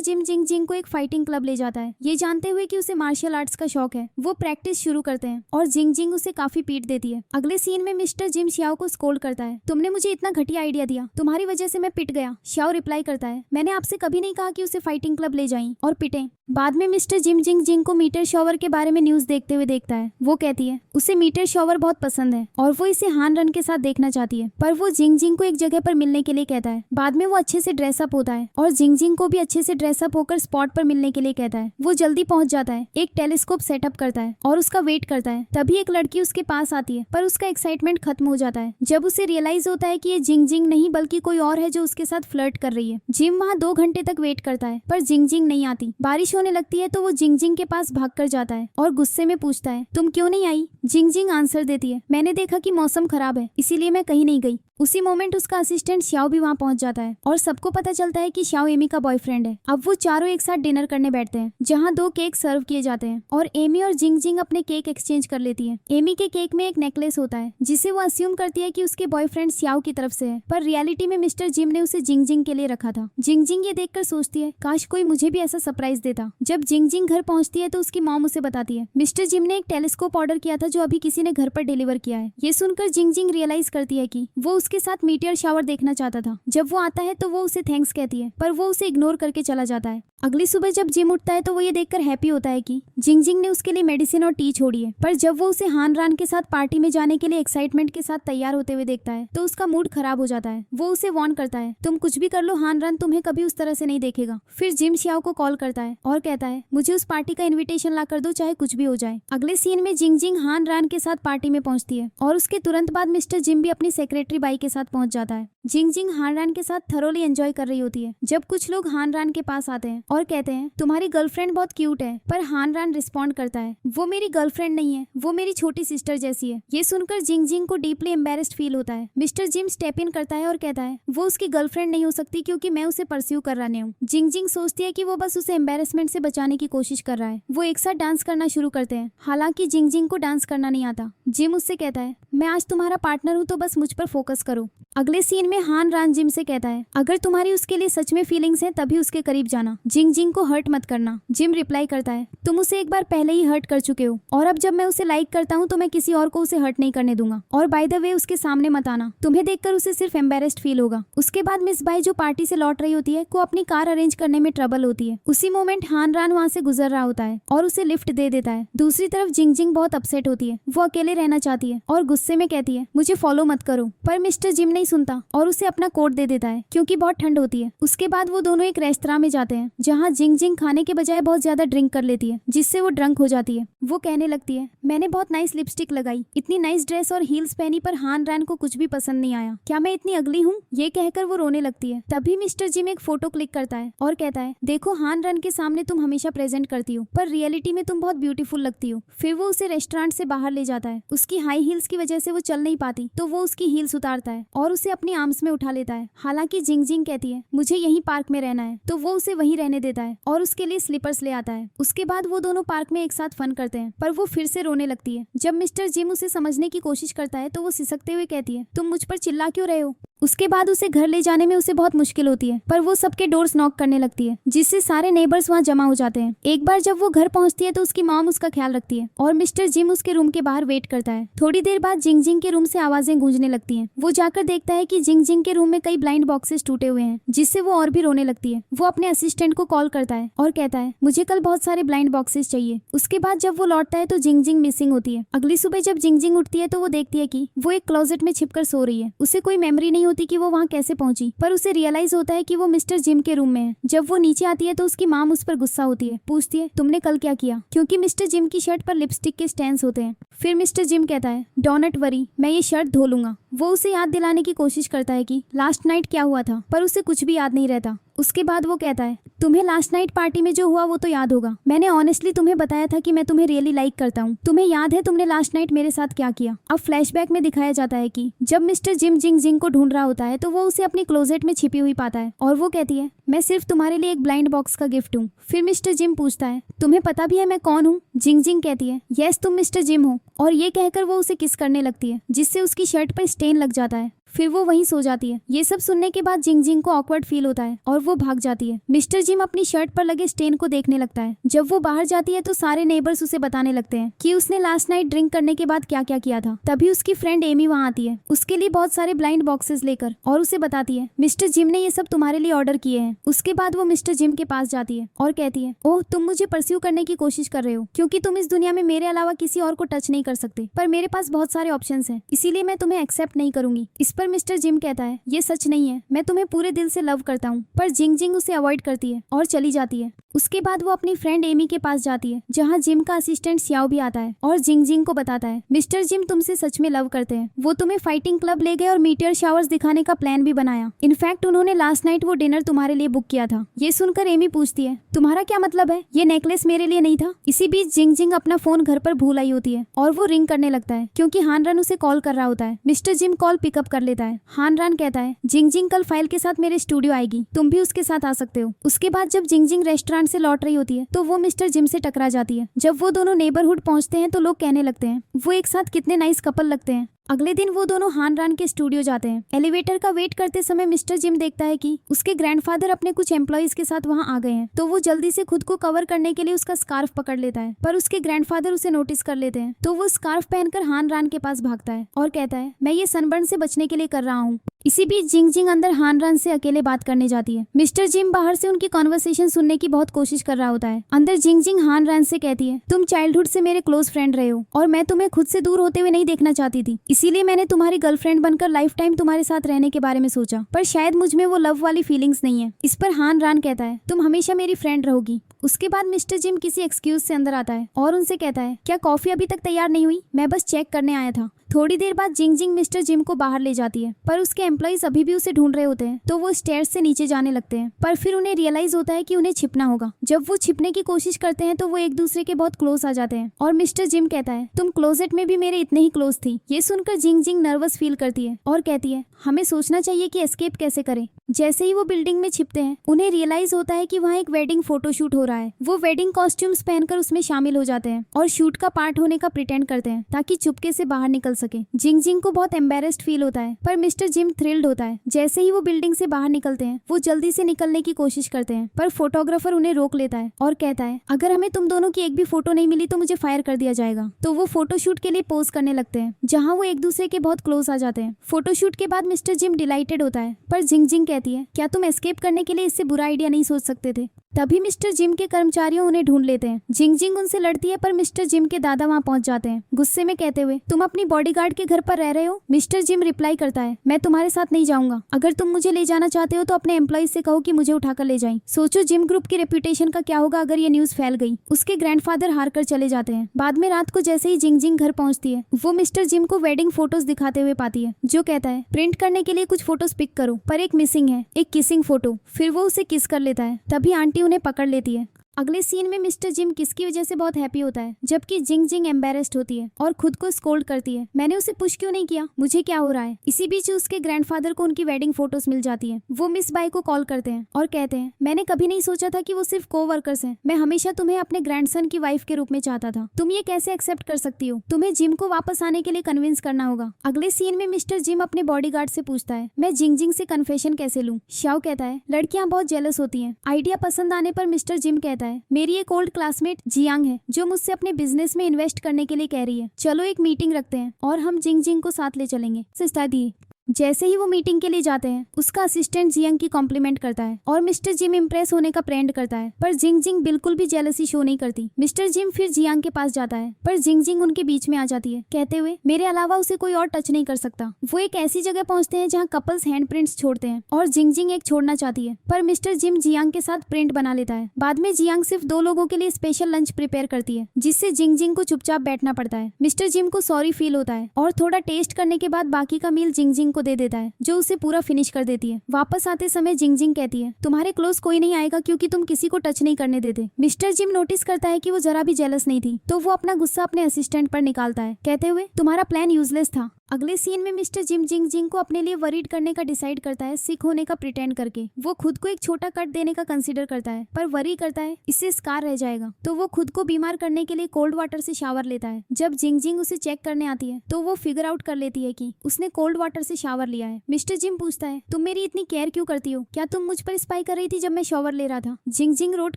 जिम जिंग जिंग को एक फाइटिंग क्लब ले जाता है। ये जानते हुए कि उसे मार्शल आर्ट्स का शौक है, वो प्रैक्टिस शुरू करते हैं और जिंग जिंग उसे काफी पीट देती है। अगले सीन में मिस्टर जिम सियाओ को स्कोल्ड करता है, तुमने मुझे इतना घटिया आइडिया दिया, तुम्हारी वजह से मैं पिट गया। श्याओ रिप्लाई करता है, मैंने आपसे कभी नहीं कहा कि उसे फाइटिंग क्लब ले जाएं और पिटें। बाद में मिस्टर जिम जिंग जिंग को मीटर शॉवर के बारे में न्यूज देखते हुए देखता है। वो कहती है उसे मीटर शॉवर बहुत पसंद है और वो इसे हान रन के साथ देखना चाहती है, पर वो जिंग जिंग को एक जगह पर मिलने के लिए कहता है। बाद में वो अच्छे से ड्रेसअप होता है और जिंग जिंग को भी अच्छे से ड्रेसअप होकर स्पॉट पर मिलने के लिए कहता है। वो जल्दी पहुंच जाता है, एक टेलीस्कोप सेटअप करता है और उसका वेट करता है। तभी एक लड़की उसके पास आती है, पर उसका एक्साइटमेंट खत्म हो जाता है जब उसे रियलाइज होता है कि ये जिंग जिंग नहीं बल्कि कोई और है जो उसके साथ फ्लर्ट कर रही है। जिम वहाँ 2 घंटे तक वेट करता है पर जिंग जिंग नहीं आती। बारिश होने लगती है तो वो जिंग जिंग के पास भागकर जाता है और गुस्से में पूछता है, तुम क्यों नहीं आई। जिंग जिंग आंसर देती है, मैंने देखा कि मौसम खराब है इसीलिए मैं कहीं नहीं गई। उसी मोमेंट उसका असिस्टेंट श्याओ भी वहाँ पहुंच जाता है और सबको पता चलता है कि श्याओ एमी का बॉयफ्रेंड है। अब वो चारों एक साथ डिनर करने बैठते हैं जहाँ 2 केक सर्व किए जाते हैं और एमी और जिंग जिंग अपने केक एक्सचेंज कर लेती है। एमी के केक में एक नेकलेस होता है जिसे वो अस्यूम करती है कि उसके बॉयफ्रेंड श्याओ की तरफ से है, पर रियलिटी में मिस्टर जिम ने उसे जिंग जिंग के लिए रखा था। जिंग जिंग ये देखकर सोचती है, काश कोई मुझे भी ऐसा सरप्राइज देता। जब जिंग जिंग घर पहुंचती है तो उसकी मॉम उसे बताती है, मिस्टर जिम ने एक टेलीस्कोप ऑर्डर किया था जो अभी किसी ने घर पर डिलीवर किया है। ये सुनकर जिंग जिंग रियलाइज करती है कि वो उसके साथ मीटियर शावर देखना चाहता था। जब वो आता है तो वो उसे थैंक्स कहती है पर वो उसे इग्नोर करके चला जाता है। अगली सुबह जब जिम उठता है तो वो ये देखकर हैप्पी होता है कि जिंग जिंग ने उसके लिए मेडिसिन और टी छोड़ी है, पर जब वो उसे हान रान के साथ पार्टी में जाने के लिए एक्साइटमेंट के साथ तैयार होते हुए देखता है तो उसका मूड खराब हो जाता है। वो उसे वार्न करता है, तुम कुछ भी कर लो हान रान तुम्हें कभी उस तरह से नहीं देखेगा। फिर जिम श्याओ को कॉल करता है और कहता है, मुझे उस पार्टी का इन्विटेशन ला कर दो चाहे कुछ भी हो जाए। अगले सीन में जिंग जिंग हान रान के साथ पार्टी में पहुंचती है और उसके तुरंत बाद मिस्टर जिम भी अपनी सेक्रेटरी बाई के साथ पहुंच जाता है। जिंग जिंग हान रान के साथ थरोली एंजॉय कर रही होती है जब कुछ लोग हान रान के पास आते हैं और कहते हैं, तुम्हारी गर्लफ्रेंड बहुत क्यूट है, पर हान रान रिस्पॉन्ड करता है, वो मेरी गर्लफ्रेंड नहीं है, वो मेरी छोटी सिस्टर जैसी है। ये सुनकर जिंग जिंग को डीपली एम्बेरेस्ड फील होता है। मिस्टर जिम स्टेप इन करता है और कहता है, वो उसकी गर्लफ्रेंड नहीं हो सकती क्योंकि मैं उसे परस्यू कर रहा हूँ। जिंग जिंग सोचती है कि वो बस उसे एम्बेरसमेंट से बचाने की कोशिश कर रहा है। वो एक साथ डांस करना शुरू करते हैं, हालांकि जिंग जिंग को डांस करना नहीं आता। जिम उससे कहता है, मैं आज तुम्हारा पार्टनर हूँ तो बस मुझ पर फोकस करो। अगले सीन में हान रान जिम से कहता है, अगर तुम्हारी उसके लिए सच में फीलिंग्स हैं तभी उसके करीब जाना, जिंग जिंग को हर्ट मत करना। जिम रिप्लाई करता है, तुम उसे एक बार पहले ही हर्ट कर चुके हो और अब जब मैं उसे लाइक करता हूँ तो मैं किसी और को उसे हर्ट नहीं करने दूंगा। और बाय द वे उसके सामने मत आना, तुम्हें देखकर उसे सिर्फ एम्बेरेस्ड फील होगा। उसके बाद मिस बाई जो पार्टी से लौट रही होती है को अपनी कार अरेंज करने में ट्रबल होती है। उसी मोमेंट हान रान वहाँ से गुजर रहा होता है और उसे लिफ्ट दे देता है। दूसरी तरफ जिंग जिंग बहुत अपसेट होती है, वो अकेले रहना चाहती है और गुस्से में कहती है, मुझे फॉलो मत करो, पर मिस्टर जिम नहीं सुनता और उसे अपना कोट दे देता है क्योंकि बहुत ठंड होती है। उसके बाद वो दोनों एक रेस्तरां में जाते हैं जहाँ जिंग जिंग खाने के बजाय बहुत ज्यादा ड्रिंक कर लेती है जिससे वो ड्रंक हो जाती है। वो कहने लगती है, मैंने बहुत नाइस लिपस्टिक लगाई, इतनी नाइस ड्रेस और हील्स पहनी, पर हान रान को कुछ भी पसंद नहीं आया, क्या मैं इतनी अगली हूँ। ये कहकर वो रोने लगती है। तभी मिस्टर जिम एक फोटो क्लिक करता है और कहता है, देखो हान रान के सामने तुम हमेशा प्रेजेंट करती हो पर रियलिटी में तुम बहुत ब्यूटीफुल लगती हो। फिर वो उसे रेस्टोरेंट से बाहर ले जाता है। उसकी हाई हील्स की वजह से वो चल नहीं पाती तो वो उसकी हील्स उतारता है और उसे अपनी आर्म्स में उठा लेता है। हालांकि जिंग जिंग कहती है, मुझे यहीं पार्क में रहना है, तो वो उसे वहीं रहने देता है और उसके लिए स्लीपर्स ले आता है। उसके बाद वो दोनों पार्क में एक साथ फन करते हैं, पर वो फिर से रोने लगती है। जब मिस्टर जिम उसे समझने की कोशिश करता है तो वो सिसकते हुए कहती है, तुम मुझ पर चिल्ला क्यों रहे हो। उसके बाद उसे घर ले जाने में उसे बहुत मुश्किल होती है, पर वो सबके डोर्स नॉक करने लगती है, जिससे सारे नेबर्स वहाँ जमा हो जाते हैं। एक बार जब वो घर पहुंचती है तो उसकी मॉम उसका ख्याल रखती है और मिस्टर जिम उसके रूम के बाहर वेट करता है। थोड़ी देर बाद जिंग जिंग के रूम से आवाजें गूंजने लगती हैं। वो जाकर देखता है कि जिंग जिंग के रूम में कई ब्लाइंड बॉक्सेस टूटे हुए हैं, जिससे वो और भी रोने लगती है। वो अपने असिस्टेंट को कॉल करता है और कहता है मुझे कल बहुत सारे ब्लाइंड बॉक्सेस चाहिए। उसके बाद जब वो लौटता है तो जिंग जिंग मिसिंग होती है। अगली सुबह जब जिंग जिंग उठती है तो वो देखती है कि वो एक क्लोजेट में छिपकर सो रही है। उसे कोई मेमोरी नहीं होती कि वो वहाँ कैसे पहुंची, पर उसे रियलाइज होता है कि वो मिस्टर जिम के रूम में है। जब वो नीचे आती है तो उसकी माम उस पर गुस्सा होती है, पूछती है तुमने कल क्या किया, क्योंकि मिस्टर जिम की शर्ट पर लिपस्टिक के स्टैंस होते हैं। फिर मिस्टर जिम कहता है डोंट वरी, मैं ये शर्ट धो लूंगा। वो उसे याद दिलाने की कोशिश करता है कि लास्ट नाइट क्या हुआ था, पर उसे कुछ भी याद नहीं रहता। उसके बाद वो कहता है तुम्हें लास्ट नाइट पार्टी में जो हुआ वो तो याद होगा। मैंने ऑनेस्टली तुम्हें बताया था कि मैं तुम्हें रियली लाइक करता हूँ। तुम्हें याद है तुमने लास्ट नाइट मेरे साथ क्या किया। अब फ्लैशबैक में दिखाया जाता है कि जब मिस्टर जिम जिंग जिंग को ढूंढ रहा होता है तो वो उसे अपनी क्लोजेट में छिपी हुई पाता है और वो कहती है मैं सिर्फ तुम्हारे लिए एक ब्लाइंड बॉक्स का गिफ्ट हूँ। फिर मिस्टर जिम पूछता है तुम्हें पता भी है मैं कौन हूँ। जिंग जिंग कहती है यस तुम मिस्टर जिम हो, और ये कहकर वो उसे किस करने लगती है, जिससे उसकी शर्ट पर स्टेन लग जाता है। फिर वो वहीं सो जाती है। ये सब सुनने के बाद जिंग जिंग को ऑकवर्ड फील होता है और वो भाग जाती है। मिस्टर जिम अपनी शर्ट पर लगे स्टेन को देखने लगता है। जब वो बाहर जाती है तो सारे नेबर्स उसे बताने लगते हैं कि उसने लास्ट नाइट ड्रिंक करने के बाद क्या क्या किया था। तभी उसकी फ्रेंड एमी वहाँ आती है, उसके लिए बहुत सारे ब्लाइंड बॉक्सेस लेकर, और उसे बताती है मिस्टर जिम ने ये सब तुम्हारे लिए ऑर्डर किए हैं। उसके बाद वो मिस्टर जिम के पास जाती है और कहती है ओह तुम मुझे परस्यू करने की कोशिश कर रहे हो, क्योंकि तुम इस दुनिया में मेरे अलावा किसी और को टच नहीं कर सकते, पर मेरे पास बहुत सारे ऑप्शंस हैं, इसीलिए मैं तुम्हें एक्सेप्ट नहीं करूंगी। इस पर मिस्टर जिम कहता है ये सच नहीं है, मैं तुम्हें पूरे दिल से लव करता हूँ। पर जिंग जिंग उसे अवॉइड करती है और चली जाती है। उसके बाद वो अपनी फ्रेंड एमी के पास जाती है, जहाँ जिम का असिस्टेंट सियाओ भी आता है और जिंग जिंग को बताता है मिस्टर जिम तुमसे सच में लव करते हैं। वो तुम्हें फाइटिंग क्लब ले गए और मीटियर शावर्स दिखाने का प्लान भी बनाया। इनफैक्ट उन्होंने लास्ट नाइट वो डिनर तुम्हारे लिए बुक किया था। ये सुनकर एमी पूछती है तुम्हारा क्या मतलब है, ये नेकलेस मेरे लिए नहीं था। इसी बीच जिंग जिंग अपना फोन घर पर भूल आई होती है और वो रिंग करने लगता है, क्योंकि हान रन उसे कॉल कर रहा होता है। मिस्टर जिम कॉल पिकअप कर लेता है। हान रन कहता है जिंग जिंग कल फाइल के साथ मेरे स्टूडियो आएगी, तुम भी उसके साथ आ सकते हो। उसके बाद जब जिंग जिंग रेस्टोरेंट से लौट रही होती है तो वो मिस्टर जिम से टकरा जाती है। जब वो दोनों नेबरहुड पहुंचते हैं तो लोग कहने लगते हैं वो एक साथ कितने नाइस कपल लगते हैं। अगले दिन वो दोनों हान रान के स्टूडियो जाते हैं। एलिवेटर का वेट करते समय मिस्टर जिम देखता है कि उसके ग्रैंडफादर अपने कुछ एम्प्लॉइज के साथ वहां आ गए हैं, तो वो जल्दी से खुद को कवर करने के लिए उसका स्कार्फ पकड़ लेता है, पर उसके ग्रैंडफादर उसे नोटिस कर लेते हैं। तो वो स्कार्फ पहनकर हान रान के पास भागता है और कहता है मैं ये सनबर्न से बचने के लिए कर रहा हूँ। इसी बीच जिंग जिंग अंदर हान रान से अकेले बात करने जाती है। मिस्टर जिम बाहर से उनकी कॉन्वर्सेशन सुनने की बहुत कोशिश कर रहा होता है। अंदर जिंग जिंग हान रान से कहती है तुम चाइल्डहुड से मेरे क्लोज फ्रेंड रहे हो और मैं तुम्हें खुद से दूर होते हुए नहीं देखना चाहती थी, इसीलिए मैंने तुम्हारी गर्लफ्रेंड बनकर लाइफ टाइम तुम्हारे साथ रहने के बारे में सोचा, पर शायद मुझ में वो लव वाली फीलिंग्स नहीं है। इस पर हान रान कहता है तुम हमेशा मेरी फ्रेंड रहोगी। उसके बाद मिस्टर जिम किसी एक्सक्यूज से अंदर आता है और उनसे कहता है क्या कॉफी अभी तक तैयार नहीं हुई, मैं बस चेक करने आया था। थोड़ी देर बाद जिंग जिंग मिस्टर जिम को बाहर ले जाती है, पर उसके एम्प्लॉइज अभी भी उसे ढूंढ रहे होते हैं, तो वो स्टेयर्स से नीचे जाने लगते हैं। पर फिर उन्हें रियलाइज होता है कि उन्हें छिपना होगा। जब वो छिपने की कोशिश करते हैं तो वो एक दूसरे के बहुत क्लोज आ जाते हैं और मिस्टर जिम कहता है तुम क्लोजेट में भी मेरे इतने ही क्लोज थी। ये सुनकर जिंग जिंग नर्वस फील करती है और कहती है हमें सोचना चाहिए कि एस्केप कैसे करें। जैसे ही वो बिल्डिंग में छिपते हैं उन्हें रियलाइज होता है कि वहाँ एक वेडिंग फोटोशूट हो रहा है। वो वेडिंग कॉस्ट्यूम्स पहनकर उसमें शामिल हो जाते हैं और शूट का पार्ट होने का प्रिटेंड करते हैं ताकि चुपके से बाहर निकल सके। जिंग जिंग को बहुत एम्बेरेस्ड फील होता है, पर मिस्टर जिम थ्रिल्ड होता है। जैसे ही वो बिल्डिंग से बाहर निकलते हैं वो जल्दी से निकलने की कोशिश करते हैं, पर फोटोग्राफर उन्हें रोक लेता है और कहता है अगर हमें तुम दोनों की एक भी फोटो नहीं मिली तो मुझे फायर कर दिया जाएगा। तो वो फोटोशूट के लिए पोज करने लगते हैं, जहाँ वो एक दूसरे के बहुत क्लोज आ जाते हैं। फोटोशूट के बाद मिस्टर जिम डिलाइटेड होता है, पर जिंग जिंग कहती है क्या तुम एस्केप करने के लिए इससे बुरा आइडिया नहीं सोच सकते थे। तभी मिस्टर जिम के कर्मचारियों उन्हें ढूंढ लेते हैं। जिंग जिंग उनसे लड़ती है, पर मिस्टर जिम के दादा वहाँ पहुंच जाते हैं, गुस्से में कहते हुए तुम अपनी बॉडीगार्ड के घर पर रह रहे हो। मिस्टर जिम रिप्लाई करता है मैं तुम्हारे साथ नहीं जाऊंगा, अगर तुम मुझे ले जाना चाहते हो तो अपने एम्प्लॉइज से कहो कि मुझे उठाकर ले जाएं। सोचो जिम ग्रुप की रेपुटेशन का क्या होगा अगर ये न्यूज फैल गई। उसके ग्रैंडफादर हार कर चले जाते हैं। बाद में रात को जैसे ही जिंग जिंग घर पहुंचती है वो मिस्टर जिम को वेडिंग फोटोज दिखाते हुए पाती है, जो कहता है प्रिंट करने के लिए कुछ फोटोज पिक करो, पर एक मिसिंग है, एक किसिंग फोटो। फिर वो उसे किस कर लेता है। तभी आंटी उन्हें पकड़ लेती है अगले सीन में मिस्टर जिम किसकी वजह से बहुत हैप्पी होता है, जबकि जिंग जिंग एम्बेरेस्ड होती है और खुद को स्कोल्ड करती है। मैंने उसे पुश क्यों नहीं किया, मुझे क्या हो रहा है। इसी बीच उसके ग्रैंडफादर को उनकी वेडिंग फोटोज मिल जाती है। वो मिस बाई को कॉल करते हैं और कहते हैं, मैंने कभी नहीं सोचा था कि वो सिर्फ कोवर्कर्स हैं। मैं हमेशा तुम्हें अपने ग्रैंडसन की वाइफ के रूप में चाहता था। तुम ये कैसे एक्सेप्ट कर सकती हो। तुम्हें जिम को वापस आने के लिए कन्विंस करना होगा। अगले सीन में मिस्टर जिम अपने बॉडीगार्ड से पूछता है, मैं जिंग जिंग से कन्फेशन कैसे लूं। शाओ कहता है, लड़कियां बहुत जेलस होती हैं। आइडिया पसंद आने पर मिस्टर जिम कहता है, मेरी एक ओल्ड क्लासमेट जियांग है जो मुझसे अपने बिजनेस में इन्वेस्ट करने के लिए कह रही है। चलो एक मीटिंग रखते हैं और हम जिंग जिंग को साथ ले चलेंगे। सस्ता दिए। जैसे ही वो मीटिंग के लिए जाते हैं, उसका असिस्टेंट जियांग की कॉम्प्लीमेंट करता है और मिस्टर जिम इम्प्रेस होने का प्रेंड करता है, पर जिंग जिंग बिल्कुल भी जेलसी शो नहीं करती। मिस्टर जिम फिर जियांग के पास जाता है, पर जिंग जिंग उनके बीच में आ जाती है, कहते हुए मेरे अलावा उसे कोई और टच नहीं कर सकता। वो एक ऐसी जगह पहुंचते हैं जहां कपल्स हैंडप्रिंट्स छोड़ते हैं और जिंग जिंग एक छोड़ना चाहती है, पर मिस्टर जिम जियांग के साथ प्रिंट बना लेता है। बाद में जियांग सिर्फ 2 लोगों के लिए स्पेशल लंच प्रिपेयर करती है, जिससे जिंग जिंग को चुपचाप बैठना पड़ता है। मिस्टर जिम को सॉरी फील होता है और थोड़ा टेस्ट करने के बाद बाकी का मील जिंग जिंग को दे देता है, जो उसे पूरा फिनिश कर देती है। वापस आते समय जिंग जिंग कहती है, तुम्हारे क्लोज कोई नहीं आएगा क्योंकि तुम किसी को टच नहीं करने देते। मिस्टर जिम नोटिस करता है कि वो जरा भी जेलस नहीं थी, तो वो अपना गुस्सा अपने असिस्टेंट पर निकालता है, कहते हुए तुम्हारा प्लान यूजलेस था। अगले सीन में मिस्टर जिम जिंग जिंग को अपने लिए वरीड करने का डिसाइड करता है, सिक होने का प्रिटेंड करके। वो खुद को एक छोटा कट देने का कंसीडर करता है, पर वरी करता है इससे स्कार रह जाएगा, तो वो खुद को बीमार करने के लिए कोल्ड वाटर से शावर लेता है। जब जिंग जिंग उसे चेक करने आती है, तो वो फिगर आउट कर लेती है कि उसने कोल्ड वाटर से शावर लिया है। मिस्टर जिम पूछता है, तुम मेरी इतनी केयर क्यों करती हो, क्या तुम मुझ पर स्पाई कर रही थी जब मैं शावर ले रहा था। जिंग जिंग रोट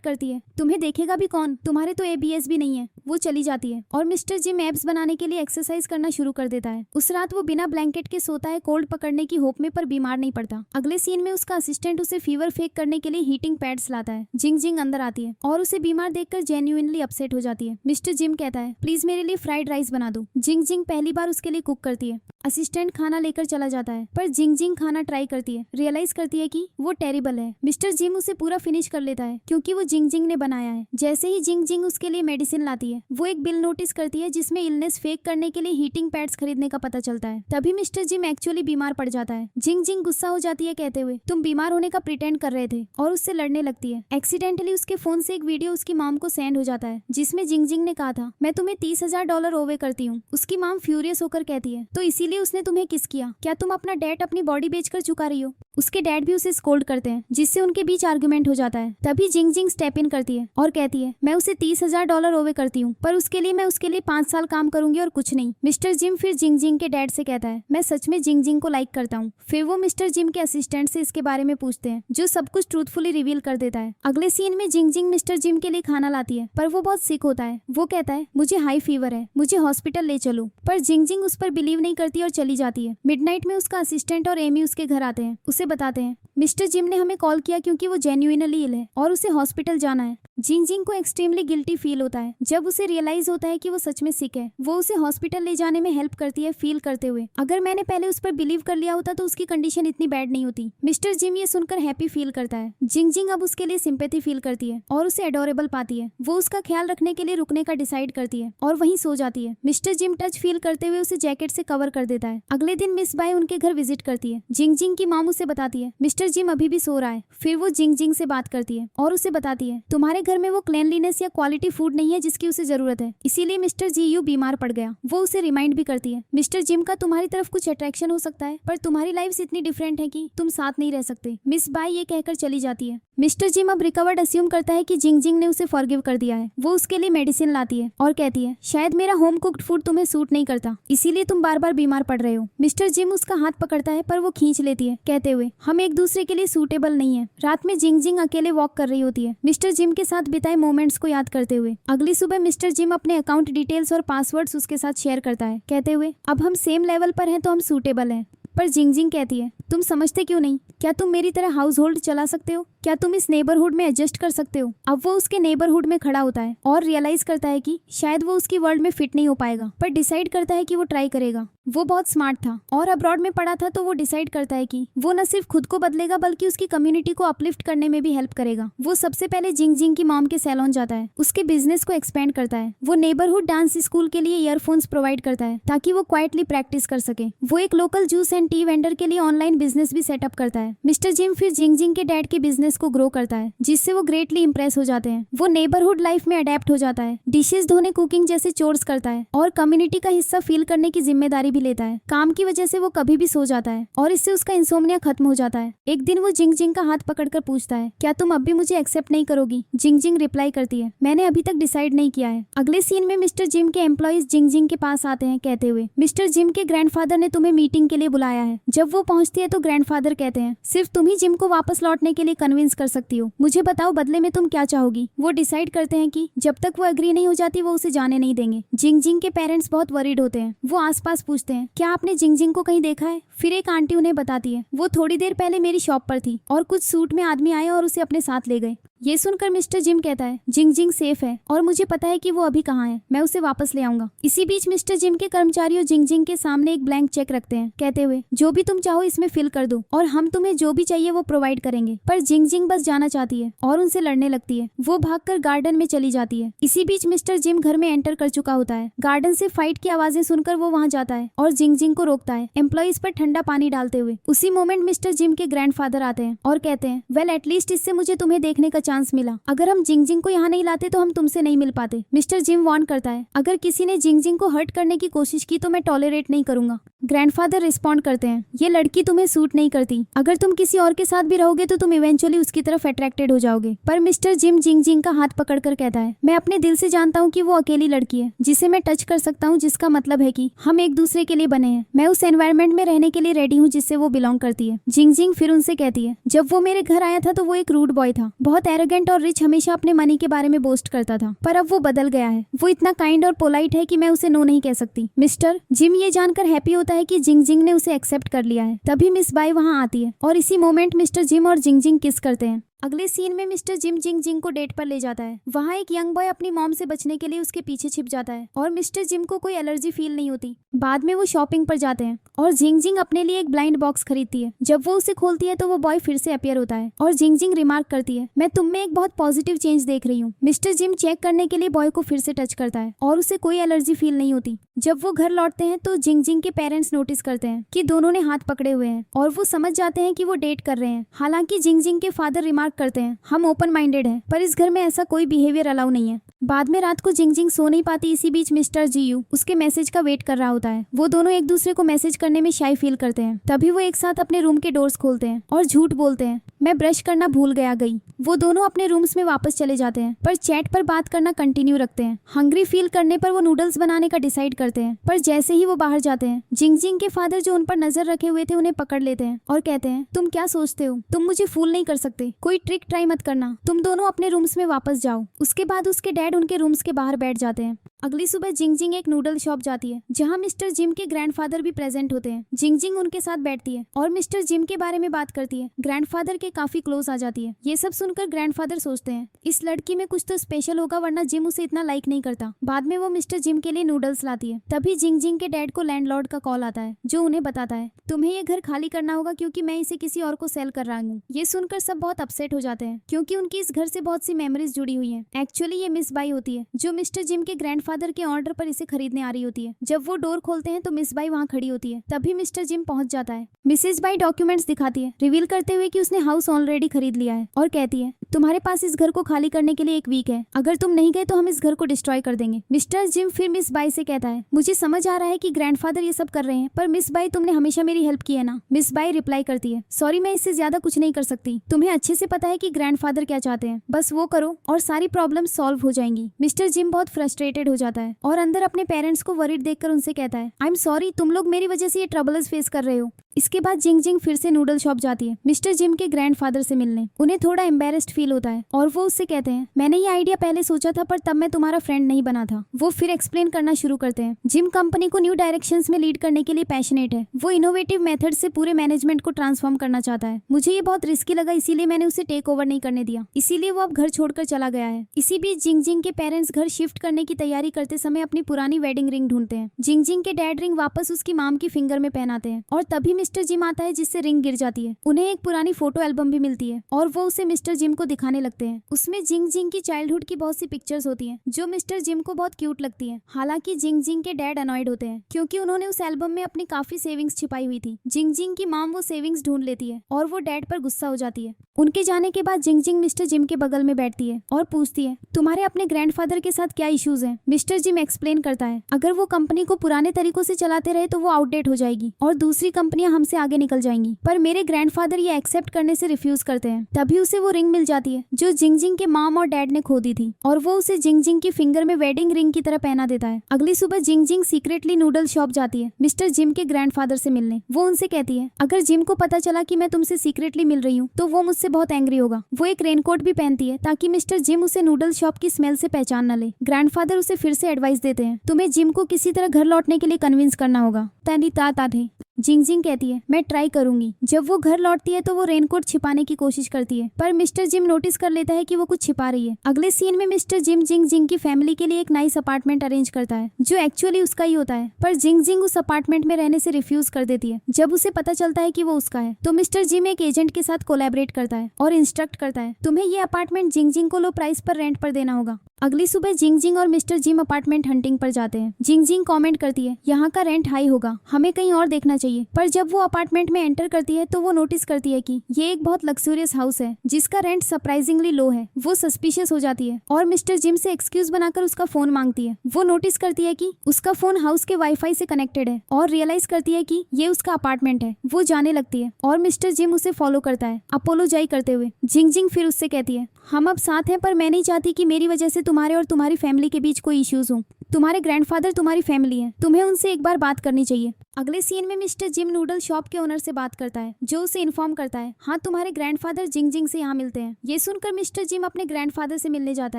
करती है, तुम्हें देखेगा भी कौन, तुम्हारे तो ABS भी नहीं है। वो चली जाती है और मिस्टर जिम एब्स बनाने के लिए एक्सरसाइज करना शुरू कर देता है। उस रात वो बिना ब्लैंकेट के सोता है, कोल्ड पकड़ने की होप में, पर बीमार नहीं पड़ता। अगले सीन में उसका असिस्टेंट उसे फीवर फेक करने के लिए हीटिंग पैड्स लाता है। जिंग जिंग अंदर आती है और उसे बीमार देखकर जेन्युइनली अपसेट हो जाती है। मिस्टर जिम कहता है, प्लीज मेरे लिए फ्राइड राइस बना दो। जिंग जिंग पहली बार उसके लिए कुक करती है। असिस्टेंट खाना लेकर चला जाता है, पर जिंग जिंग खाना ट्राई करती है, रियलाइज करती है कि वो टेरिबल है। मिस्टर जिम उसे पूरा फिनिश कर लेता है क्योंकि वो जिंग जिंग ने बनाया है। जैसे ही जिंग जिंग उसके लिए मेडिसिन लाती है, वो एक बिल नोटिस करती है जिसमें इलनेस फेक करने के लिए हीटिंग पैड्स खरीदने का पता चलता है। तभी मिस्टर जिम एक्चुअली बीमार पड़ जाता है। जिंग जिंग गुस्सा हो जाती है, कहते हुए तुम बीमार होने का प्रिटेंड कर रहे थे, और उससे लड़ने लगती है। एक्सीडेंटली उसके फोन से एक वीडियो उसकी मॉम को सेंड हो जाता है, जिसमें जिंग जिंग ने कहा था, मैं तुम्हें $30,000 ओवे करती हूँ। उसकी मॉम फ्यूरियस होकर कहती है, तो इसीलिए उसने तुम्हें किस किया, क्या तुम अपना डेट अपनी बॉडी बेचकर चुका रही हो। उसके डैड भी उसे स्कोल्ड करते हैं, जिससे उनके बीच आर्गुमेंट हो जाता है। तभी जिंग जिंग स्टेप इन करती है और कहती है, मैं उसे $30,000 ओवे करती हूँ, पर उसके लिए मैं उसके लिए 5 साल काम करूंगी और कुछ नहीं। मिस्टर जिम फिर जिंग जिंग के डैड से कहता है, मैं सच में जिंग जिंग को लाइक करता हूँ। फिर वो मिस्टर जिम के असिस्टेंट से इसके बारे में पूछते हैं, जो सब कुछ ट्रूथफुली रिवील कर देता है। अगले सीन में जिंग जिंग मिस्टर जिम के लिए खाना लाती है, पर वो बहुत सिक होता है। वो कहता है, मुझे हाई फीवर है, मुझे हॉस्पिटल ले चलो, पर जिंग जिंग उस पर बिलीव नहीं करती और चली जाती है। मिडनाइट में उसका असिस्टेंट और एमी उसके घर आते हैं। उसे बताते हैं, मिस्टर जिम ने हमें कॉल किया क्योंकि वो जेन्युइनली इल है और उसे हॉस्पिटल जाना है। जिंग जिंग को एक्सट्रीमली गिल्टी फील होता है जब उसे रियलाइज होता है कि वो सच में सिक है। वो उसे हॉस्पिटल ले जाने में हेल्प करती है, फील करते हुए, अगर मैंने पहले उस पर बिलीव कर लिया होता तो उसकी कंडीशन इतनी बैड नहीं होती। मिस्टर जिम ये सुनकर हैप्पी फील करता है। जिंग जिंग अब उसके लिए सिंपैथी फील करती है और उसे एडोरेबल पाती है। वो उसका ख्याल रखने के लिए रुकने का डिसाइड करती है और वहीं सो जाती है। मिस्टर जिम टच फील करते हुए उसे जैकेट से कवर कर देता है। अगले दिन मिस बाय उनके घर विजिट करती है। जिंग जिंग की मॉम उसे बताती है, मिस्टर जिम अभी भी सो रहा है। फिर वो जिंग जिंग से बात करती है और उसे बताती है, तुम्हारे घर में वो क्लीनलीनेस या क्वालिटी फूड नहीं है जिसकी उसे जरूरत है, इसीलिए मिस्टर जी यू बीमार पड़ गया। वो उसे रिमाइंड भी करती है, मिस्टर जिम का तुम्हारी तरफ कुछ अट्रैक्शन हो सकता है, पर तुम्हारी लाइफ इतनी डिफरेंट है कि तुम साथ नहीं रह सकते। मिस बाय ये कहकर चली जाती है। मिस्टर जिम अब रिकवर्ड अस्यूम करता है कि जिंग जिंग ने उसे फॉरगिव कर दिया है। वो उसके लिए मेडिसिन लाती है और कहती है, शायद मेरा होम कुक्ड फूड तुम्हें सूट नहीं करता, इसीलिए तुम बार बार बीमार पड़ रहे हो। मिस्टर जिम उसका हाथ पकड़ता है, पर वो खींच लेती है, कहते हुए, हम एक दूसरे के लिए सूटेबल नहीं है। रात में जिंग जिंग अकेले वॉक कर रही होती है, मिस्टर जिम के साथ बिताए मोमेंट्स को याद करते हुए। अगली सुबह मिस्टर जिम अपने अकाउंट डिटेल्स और पासवर्ड्स उसके साथ शेयर करता है, कहते हुए, अब हम सेम लेवल पर हैं तो हम सूटेबल हैं। पर जिंग जिंग कहती है, तुम समझते क्यों नहीं, क्या तुम मेरी तरह हाउस होल्ड चला सकते हो, क्या तुम इस नेबरहुड में एडजस्ट कर सकते हो। अब वो उसके नेबरहुड में खड़ा होता है और रियलाइज करता है कि शायद वो उसकी वर्ल्ड में फिट नहीं हो पाएगा, पर डिसाइड करता है कि वो ट्राई करेगा। वो बहुत स्मार्ट था और अब्रॉड में पढ़ा था, तो वो डिसाइड करता है कि वो न सिर्फ खुद को बदलेगा बल्कि उसकी कम्युनिटी को अपलिफ्ट करने में भी हेल्प करेगा। वो सबसे पहले जिंग जिंग की मॉम के सैलून जाता है, उसके बिजनेस को एक्सपेंड करता है। वो नेबरहुड डांस स्कूल के लिए ईयरफोन्स प्रोवाइड करता है ताकि वो क्वाइटली प्रैक्टिस कर सके। वो एक local juice and T vendor के लिए ऑनलाइन बिजनेस भी सेटअप करता है। मिस्टर जिम फिर जिंग जिंग के डैड के बिजनेस आइडियाज को ग्रो करता है, जिससे वो ग्रेटली इंप्रेस हो जाते हैं। वो नेबरहुड लाइफ में अडेप्ट हो जाता है, डिशेस धोने, कुकिंग जैसे चोर्स करता है और कम्युनिटी का हिस्सा फील करने की जिम्मेदारी भी लेता है। काम की वजह से वो कभी भी सो जाता है और इससे उसका इंसोम्निया खत्म हो जाता है। एक दिन वो जिंग जिंग का हाथ पकड़कर पूछता है, क्या तुम अब भी मुझे एक्सेप्ट नहीं करोगी? जिंग जिंग रिप्लाई करती है, मैंने अभी तक डिसाइड नहीं किया है। अगले सीन में मिस्टर जिम के एम्प्लॉइज जिंग जिंग के पास आते हैं, कहते हुए, मिस्टर जिम के ग्रैंडफादर ने तुम्हें मीटिंग के लिए बुलाया है। जब वो पहुंचती है तो ग्रैंडफादर कहते हैं, सिर्फ तुम ही जिम को वापस लौटने के लिए कन्विंस कर सकती हो। मुझे बताओ बदले में तुम क्या चाहोगी? वो डिसाइड करते हैं कि जब तक वो एग्री नहीं हो जाती वो उसे जाने नहीं देंगे। जिंग जिंग के पेरेंट्स बहुत वरीड होते हैं। वो आसपास पूछते हैं, क्या आपने जिंग जिंग को कहीं देखा है? फिर एक आंटी उन्हें बताती है, वो थोड़ी देर पहले मेरी शॉप पर थी और कुछ सूट में आदमी आए और उसे अपने साथ ले गए। ये सुनकर मिस्टर जिम कहता है, जिंग जिंग सेफ है और मुझे पता है कि वो अभी कहाँ है, मैं उसे वापस ले आऊंगा। इसी बीच मिस्टर जिम के कर्मचारियों जिंग जिंग के सामने एक ब्लैंक चेक रखते हैं, कहते हुए, जो भी तुम चाहो इसमें फिल कर दो और हम तुम्हें जो भी चाहिए वो प्रोवाइड करेंगे। पर जिंग जिंग बस जाना चाहती है और उनसे लड़ने लगती है। वो भागकर गार्डन में चली जाती है। इसी बीच मिस्टर जिम घर में एंटर कर चुका होता है। गार्डन से फाइट की आवाजें सुनकर वो वहाँ जाता है और जिंग जिंग को रोकता है, एम्प्लॉइज पर ठंडा पानी डालते हुए। उसी मोमेंट मिस्टर जिम के ग्रैंडफादर आते हैं और कहते हैं, वेल एटलीस्ट इससे मुझे तुम्हें देखने का चांस मिला। अगर हम जिंग जिंग को यहाँ नहीं लाते तो हम तुमसे नहीं मिल पाते। मिस्टर जिम वार्न करता है, अगर किसी ने जिंग जिंग को हर्ट करने की कोशिश की तो मैं टॉलरेट नहीं करूंगा। ग्रैंडफादर रिस्पॉन्ड करते हैं, ये लड़की तुम्हें सूट नहीं करती। अगर तुम किसी और के साथ भी रहोगे तो तुम इवेंचुअली उसकी तरफ अट्रैक्टेड हो जाओगे। पर मिस्टर जिम जिंग जिंग का हाथ पकड़कर कहता है, मैं अपने दिल से जानता हूँ कि वो अकेली लड़की है जिसे मैं टच कर सकता हूँ, जिसका मतलब है कि हम एक दूसरे के लिए बने हैं। मैं उस एनवायरनमेंट में रहने के लिए रेडी हूँ जिससे वो बिलोंग करती है। जिंग जिंग फिर उनसे कहती है, जब वो मेरे घर आया था तो वो एक रूड बॉय था, बहुत एरोगेंट और रिच, हमेशा अपने मनी के बारे में बोस्ट करता था। पर अब वो बदल गया है। वो इतना काइंड और पोलाइट है कि मैं उसे नो नहीं कह सकती। मिस्टर जिम ये जानकर हैप्पी होता है कि जिंग जिंग ने उसे एक्सेप्ट कर लिया है। तभी मिस बाई वहाँ आती है और इसी मोमेंट मिस्टर जिम और जिंग जिंग किस करते हैं। अगले सीन में मिस्टर जिम जिंग जिंग को डेट पर ले जाता है। वहाँ एक यंग बॉय अपनी मॉम से बचने के लिए उसके पीछे छिप जाता है और मिस्टर जिम को कोई एलर्जी फील नहीं होती। बाद में वो शॉपिंग पर जाते हैं और जिंग जिंग अपने लिए एक ब्लाइंड बॉक्स खरीदती है। जब वो उसे खोलती है तो वो बॉय फिर से अपीयर होता है और जिंग जिंग रिमार्क करती है, मैं तुम में एक बहुत पॉजिटिव चेंज देख रही हूँ। मिस्टर जिम चेक करने के लिए बॉय को फिर से टच करता है और उसे कोई एलर्जी फील नहीं होती। जब वो घर लौटते हैं तो जिंग जिंग के पेरेंट्स नोटिस करते हैं कि दोनों ने हाथ पकड़े हुए हैं और वो समझ जाते हैं कि वो डेट कर रहे हैं। हालांकि जिंग जिंग के फादर रिमार्क करते हैं, हम ओपन माइंडेड है पर इस घर में ऐसा कोई बिहेवियर अलाउ नहीं है। बाद में रात को जिंग जिंग सो नहीं पाती। इसी बीच मिस्टर जीयू उसके मैसेज का वेट कर रहा होता है। वो दोनों एक दूसरे को मैसेज करने में शाई फील करते हैं। तभी वो एक साथ अपने रूम के डोर्स खोलते हैं और झूठ बोलते हैं, मैं ब्रश करना भूल गई। वो दोनों अपने रूम्स में वापस चले जाते हैं पर चैट पर बात करना कंटिन्यू रखते हैं। हंग्री फील करने पर वो नूडल्स बनाने का डिसाइड करते हैं। पर जैसे ही वो बाहर जाते हैं जिंग जिंग के फादर जो उन पर नजर रखे हुए थे उन्हें पकड़ लेते हैं और कहते हैं, तुम क्या सोचते हो, तुम मुझे फूल नहीं कर सकते, कोई ट्रिक ट्राई मत करना, तुम दोनों अपने रूम्स में वापस जाओ। उसके बाद उसके डैड उनके रूम्स के बाहर बैठ जाते हैं। अगली सुबह जिंग जिंग एक नूडल शॉप जाती है जहाँ मिस्टर जिम के ग्रैंडफादर भी प्रेजेंट होते हैं। जिंग जिंग उनके साथ बैठती है और मिस्टर जिम के बारे में बात करती है। ग्रैंडफादर के काफी क्लोज आ जाती है। ये सब सुनकर ग्रैंडफादर सोचते हैं, इस लड़की में कुछ तो स्पेशल होगा वरना जिम उसे इतना लाइक नहीं करता। बाद में वो मिस्टर जिम के लिए नूडल्स लाती है। तभी जिंग जिंग के डैड को लैंडलॉर्ड का कॉल आता है जो उन्हें बताता है, तुम्हें ये घर खाली करना होगा क्योंकि मैं इसे किसी और को सेल कर रहा हूँ। ये सुनकर सब बहुत अपसेट हो जाते हैं क्योंकि उनकी इस घर से बहुत सी मेमोरीज जुड़ी हुई है। एक्चुअली ये मिस बाई होती है जो मिस्टर जिम के ग्रैंडफादर के ऑर्डर पर इसे खरीदने आ रही होती है। जब वो डोर खोलते हैं तो मिस बाई वहाँ खड़ी होती है। तभी मिस्टर जिम पहुंच जाता है। मिसेज बाई डॉक्यूमेंट्स दिखाती है रिवील करते हुए कि उसने हाउस ऑलरेडी खरीद लिया है और कहती है, तुम्हारे पास इस घर को खाली करने के लिए एक वीक है, अगर तुम नहीं गए तो हम इस घर को डिस्ट्रॉय कर देंगे। मिस्टर जिम फिर मिस बाई से कहता है, मुझे समझ आ रहा है कि ग्रैंडफादर ये सब कर रहे हैं पर मिस बाई तुमने हमेशा मेरी हेल्प की है ना। मिस बाई रिप्लाई करती है, सॉरी मैं इससे ज्यादा कुछ नहीं कर सकती, तुम्हें अच्छे से पता है कि ग्रैंडफादर क्या चाहते हैं, बस वो करो और सारी प्रॉब्लम सॉल्व हो जाएंगी। मिस्टर जिम बहुत फ्रस्ट्रेटेड हो जाता है और अंदर अपने पेरेंट्स को वरीड देखकर उनसे कहता है, आई एम सॉरी, तुम लोग मेरी वजह से ये ट्रबल्स फेस कर रहे हो। इसके बाद जिंग जिंग फिर से नूडल शॉप जाती है मिस्टर जिम के ग्रैंडफादर से मिलने। उन्हें थोड़ा एम्बेरेस्ड फील होता है और वो उससे कहते हैं, मैंने ये आइडिया पहले सोचा था पर तब मैं तुम्हारा फ्रेंड नहीं बना था। वो फिर एक्सप्लेन करना शुरू करते हैं। जिम कंपनी को न्यू डायरेक्शंस में लीड करने के लिए पैशनेट है। वो इनोवेटिव मेथड से पूरे मैनेजमेंट को ट्रांसफॉर्म करना चाहता है। मुझे ये बहुत रिस्की लगा इसीलिए मैंने उसे टेक ओवर नहीं करने दिया, इसीलिए वो अब घर छोड़कर चला गया है। इसी बीच जिंग जिंग के पेरेंट्स घर शिफ्ट करने की तैयारी करते समय अपनी पुरानी वेडिंग रिंग ढूंढते हैं। जिंग जिंग के डैड रिंग वापस उसकी माम की फिंगर में पहनाते हैं और तभी मिस्टर जिम आता है जिससे रिंग गिर जाती है। उन्हें एक पुरानी फोटो एल्बम भी मिलती है और वो उसे मिस्टर जिम को दिखाने लगते हैं। उसमें जिंग जिंग की चाइल्डहुड की बहुत सी पिक्चर्स होती हैं जो मिस्टर जिम को बहुत क्यूट लगती हैं। हालांकि जिंग जिंग के डैड अनॉयड होते हैं क्योंकि उन्होंने उस एल्बम में अपनी काफी सेविंग्स छिपाई हुई थी। जिंग जिंग की माम वो सेविंग्स ढूंढ लेती है और वो डैड पर गुस्सा हो जाती है। उनके जाने के बाद जिंग जिंग मिस्टर जिम के बगल में बैठती है और पूछती है, तुम्हारे अपने ग्रैंडफादर के साथ क्या इश्यूज हैं? मिस्टर जिम एक्सप्लेन करता है, अगर वो कंपनी को पुराने तरीकों से चलाते रहे तो वो आउटडेट हो जाएगी और दूसरी कंपनियां हमसे आगे निकल जाएंगी। पर मेरे ग्रैंडफादर ये एक्सेप्ट करने से रिफ्यूज करते हैं। तभी उसे वो रिंग मिल जाती है जो जिंग जिंग के माम और डैड ने खो दी थी और वो उसे जिंग जिंग की फिंगर में वेडिंग रिंग की तरह पहना देता है। अगली सुबह जिंग जिंग सीक्रेटली नूडल शॉप जाती है मिस्टर जिम के ग्रैंडफादर से मिलने। वो उनसे कहती है, अगर जिम को पता चला कि मैं तुमसे सीक्रेटली मिल रही हूँ तो वो मुझसे बहुत एंग्री होगा। वो एक रेनकोट भी पहनती है ताकि मिस्टर जिम उसे नूडल शॉप की स्मेल से पहचान न ले। ग्रैंडफादर उसे फिर से एडवाइस देते हैं, तुम्हें जिम को किसी तरह घर लौटने के लिए कन्विंस करना होगा। तनी ता थे। जिंग जिंग कहती है, मैं ट्राई करूंगी। जब वो घर लौटती है तो वो रेनकोट छिपाने की कोशिश करती है पर मिस्टर जिम नोटिस कर लेता है कि वो कुछ छिपा रही है। अगले सीन में मिस्टर जिम जिंग जिंग की फैमिली के लिए एक नाइस अपार्टमेंट अरेंज करता है जो एक्चुअली उसका ही होता है, पर जिंग जिंग उस अपार्टमेंट में रहने से रिफ्यूज कर देती है। जब उसे पता चलता है कि वो उसका है तो मिस्टर जिम एक एजेंट के साथ कोलैबोरेट करता है और इंस्ट्रक्ट करता है, तुम्हें ये अपार्टमेंट जिंग जिंग को लो प्राइस पर रेंट पर देना होगा। अगली सुबह जिंग जिंग और मिस्टर जिम अपार्टमेंट हंटिंग पर जाते हैं। जिंग जिंग कमेंट करती है, यहाँ का रेंट हाई होगा, हमें कहीं और देखना चाहिए। पर जब वो अपार्टमेंट में एंटर करती है तो वो नोटिस करती है कि ये एक बहुत लग्जूरियस हाउस है जिसका रेंट सरप्राइजिंगली लो है। वो सस्पिशियस हो जाती है और मिस्टर जिम से एक्सक्यूज बनाकर उसका फोन मांगती है। वो नोटिस करती है कि उसका फोन हाउस के वाईफाई से कनेक्टेड है और रियलाइज करती है कि ये उसका अपार्टमेंट है। वो जाने लगती है और मिस्टर जिम उसे फॉलो करता है अपोलोजाइज करते हुए। जिंग जिंग फिर उससे कहती है, हम अब साथ हैं पर मैं नहीं चाहती कि मेरी वजह से तुम्हारे और तुम्हारी फैमिली के बीच कोई इश्यूज हो। तुम्हारे ग्रैंडफादर तुम्हारी फैमिली है, तुम्हें उनसे एक बार बात करनी चाहिए। अगले सीन में मिस्टर जिम नूडल शॉप के ओनर से बात करता है जो उसे इन्फॉर्म करता है, हाँ तुम्हारे ग्रैंडफादर जिंग जिंग से यहाँ मिलते हैं। ये सुनकर मिस्टर जिम अपने ग्रैंडफादर से मिलने जाता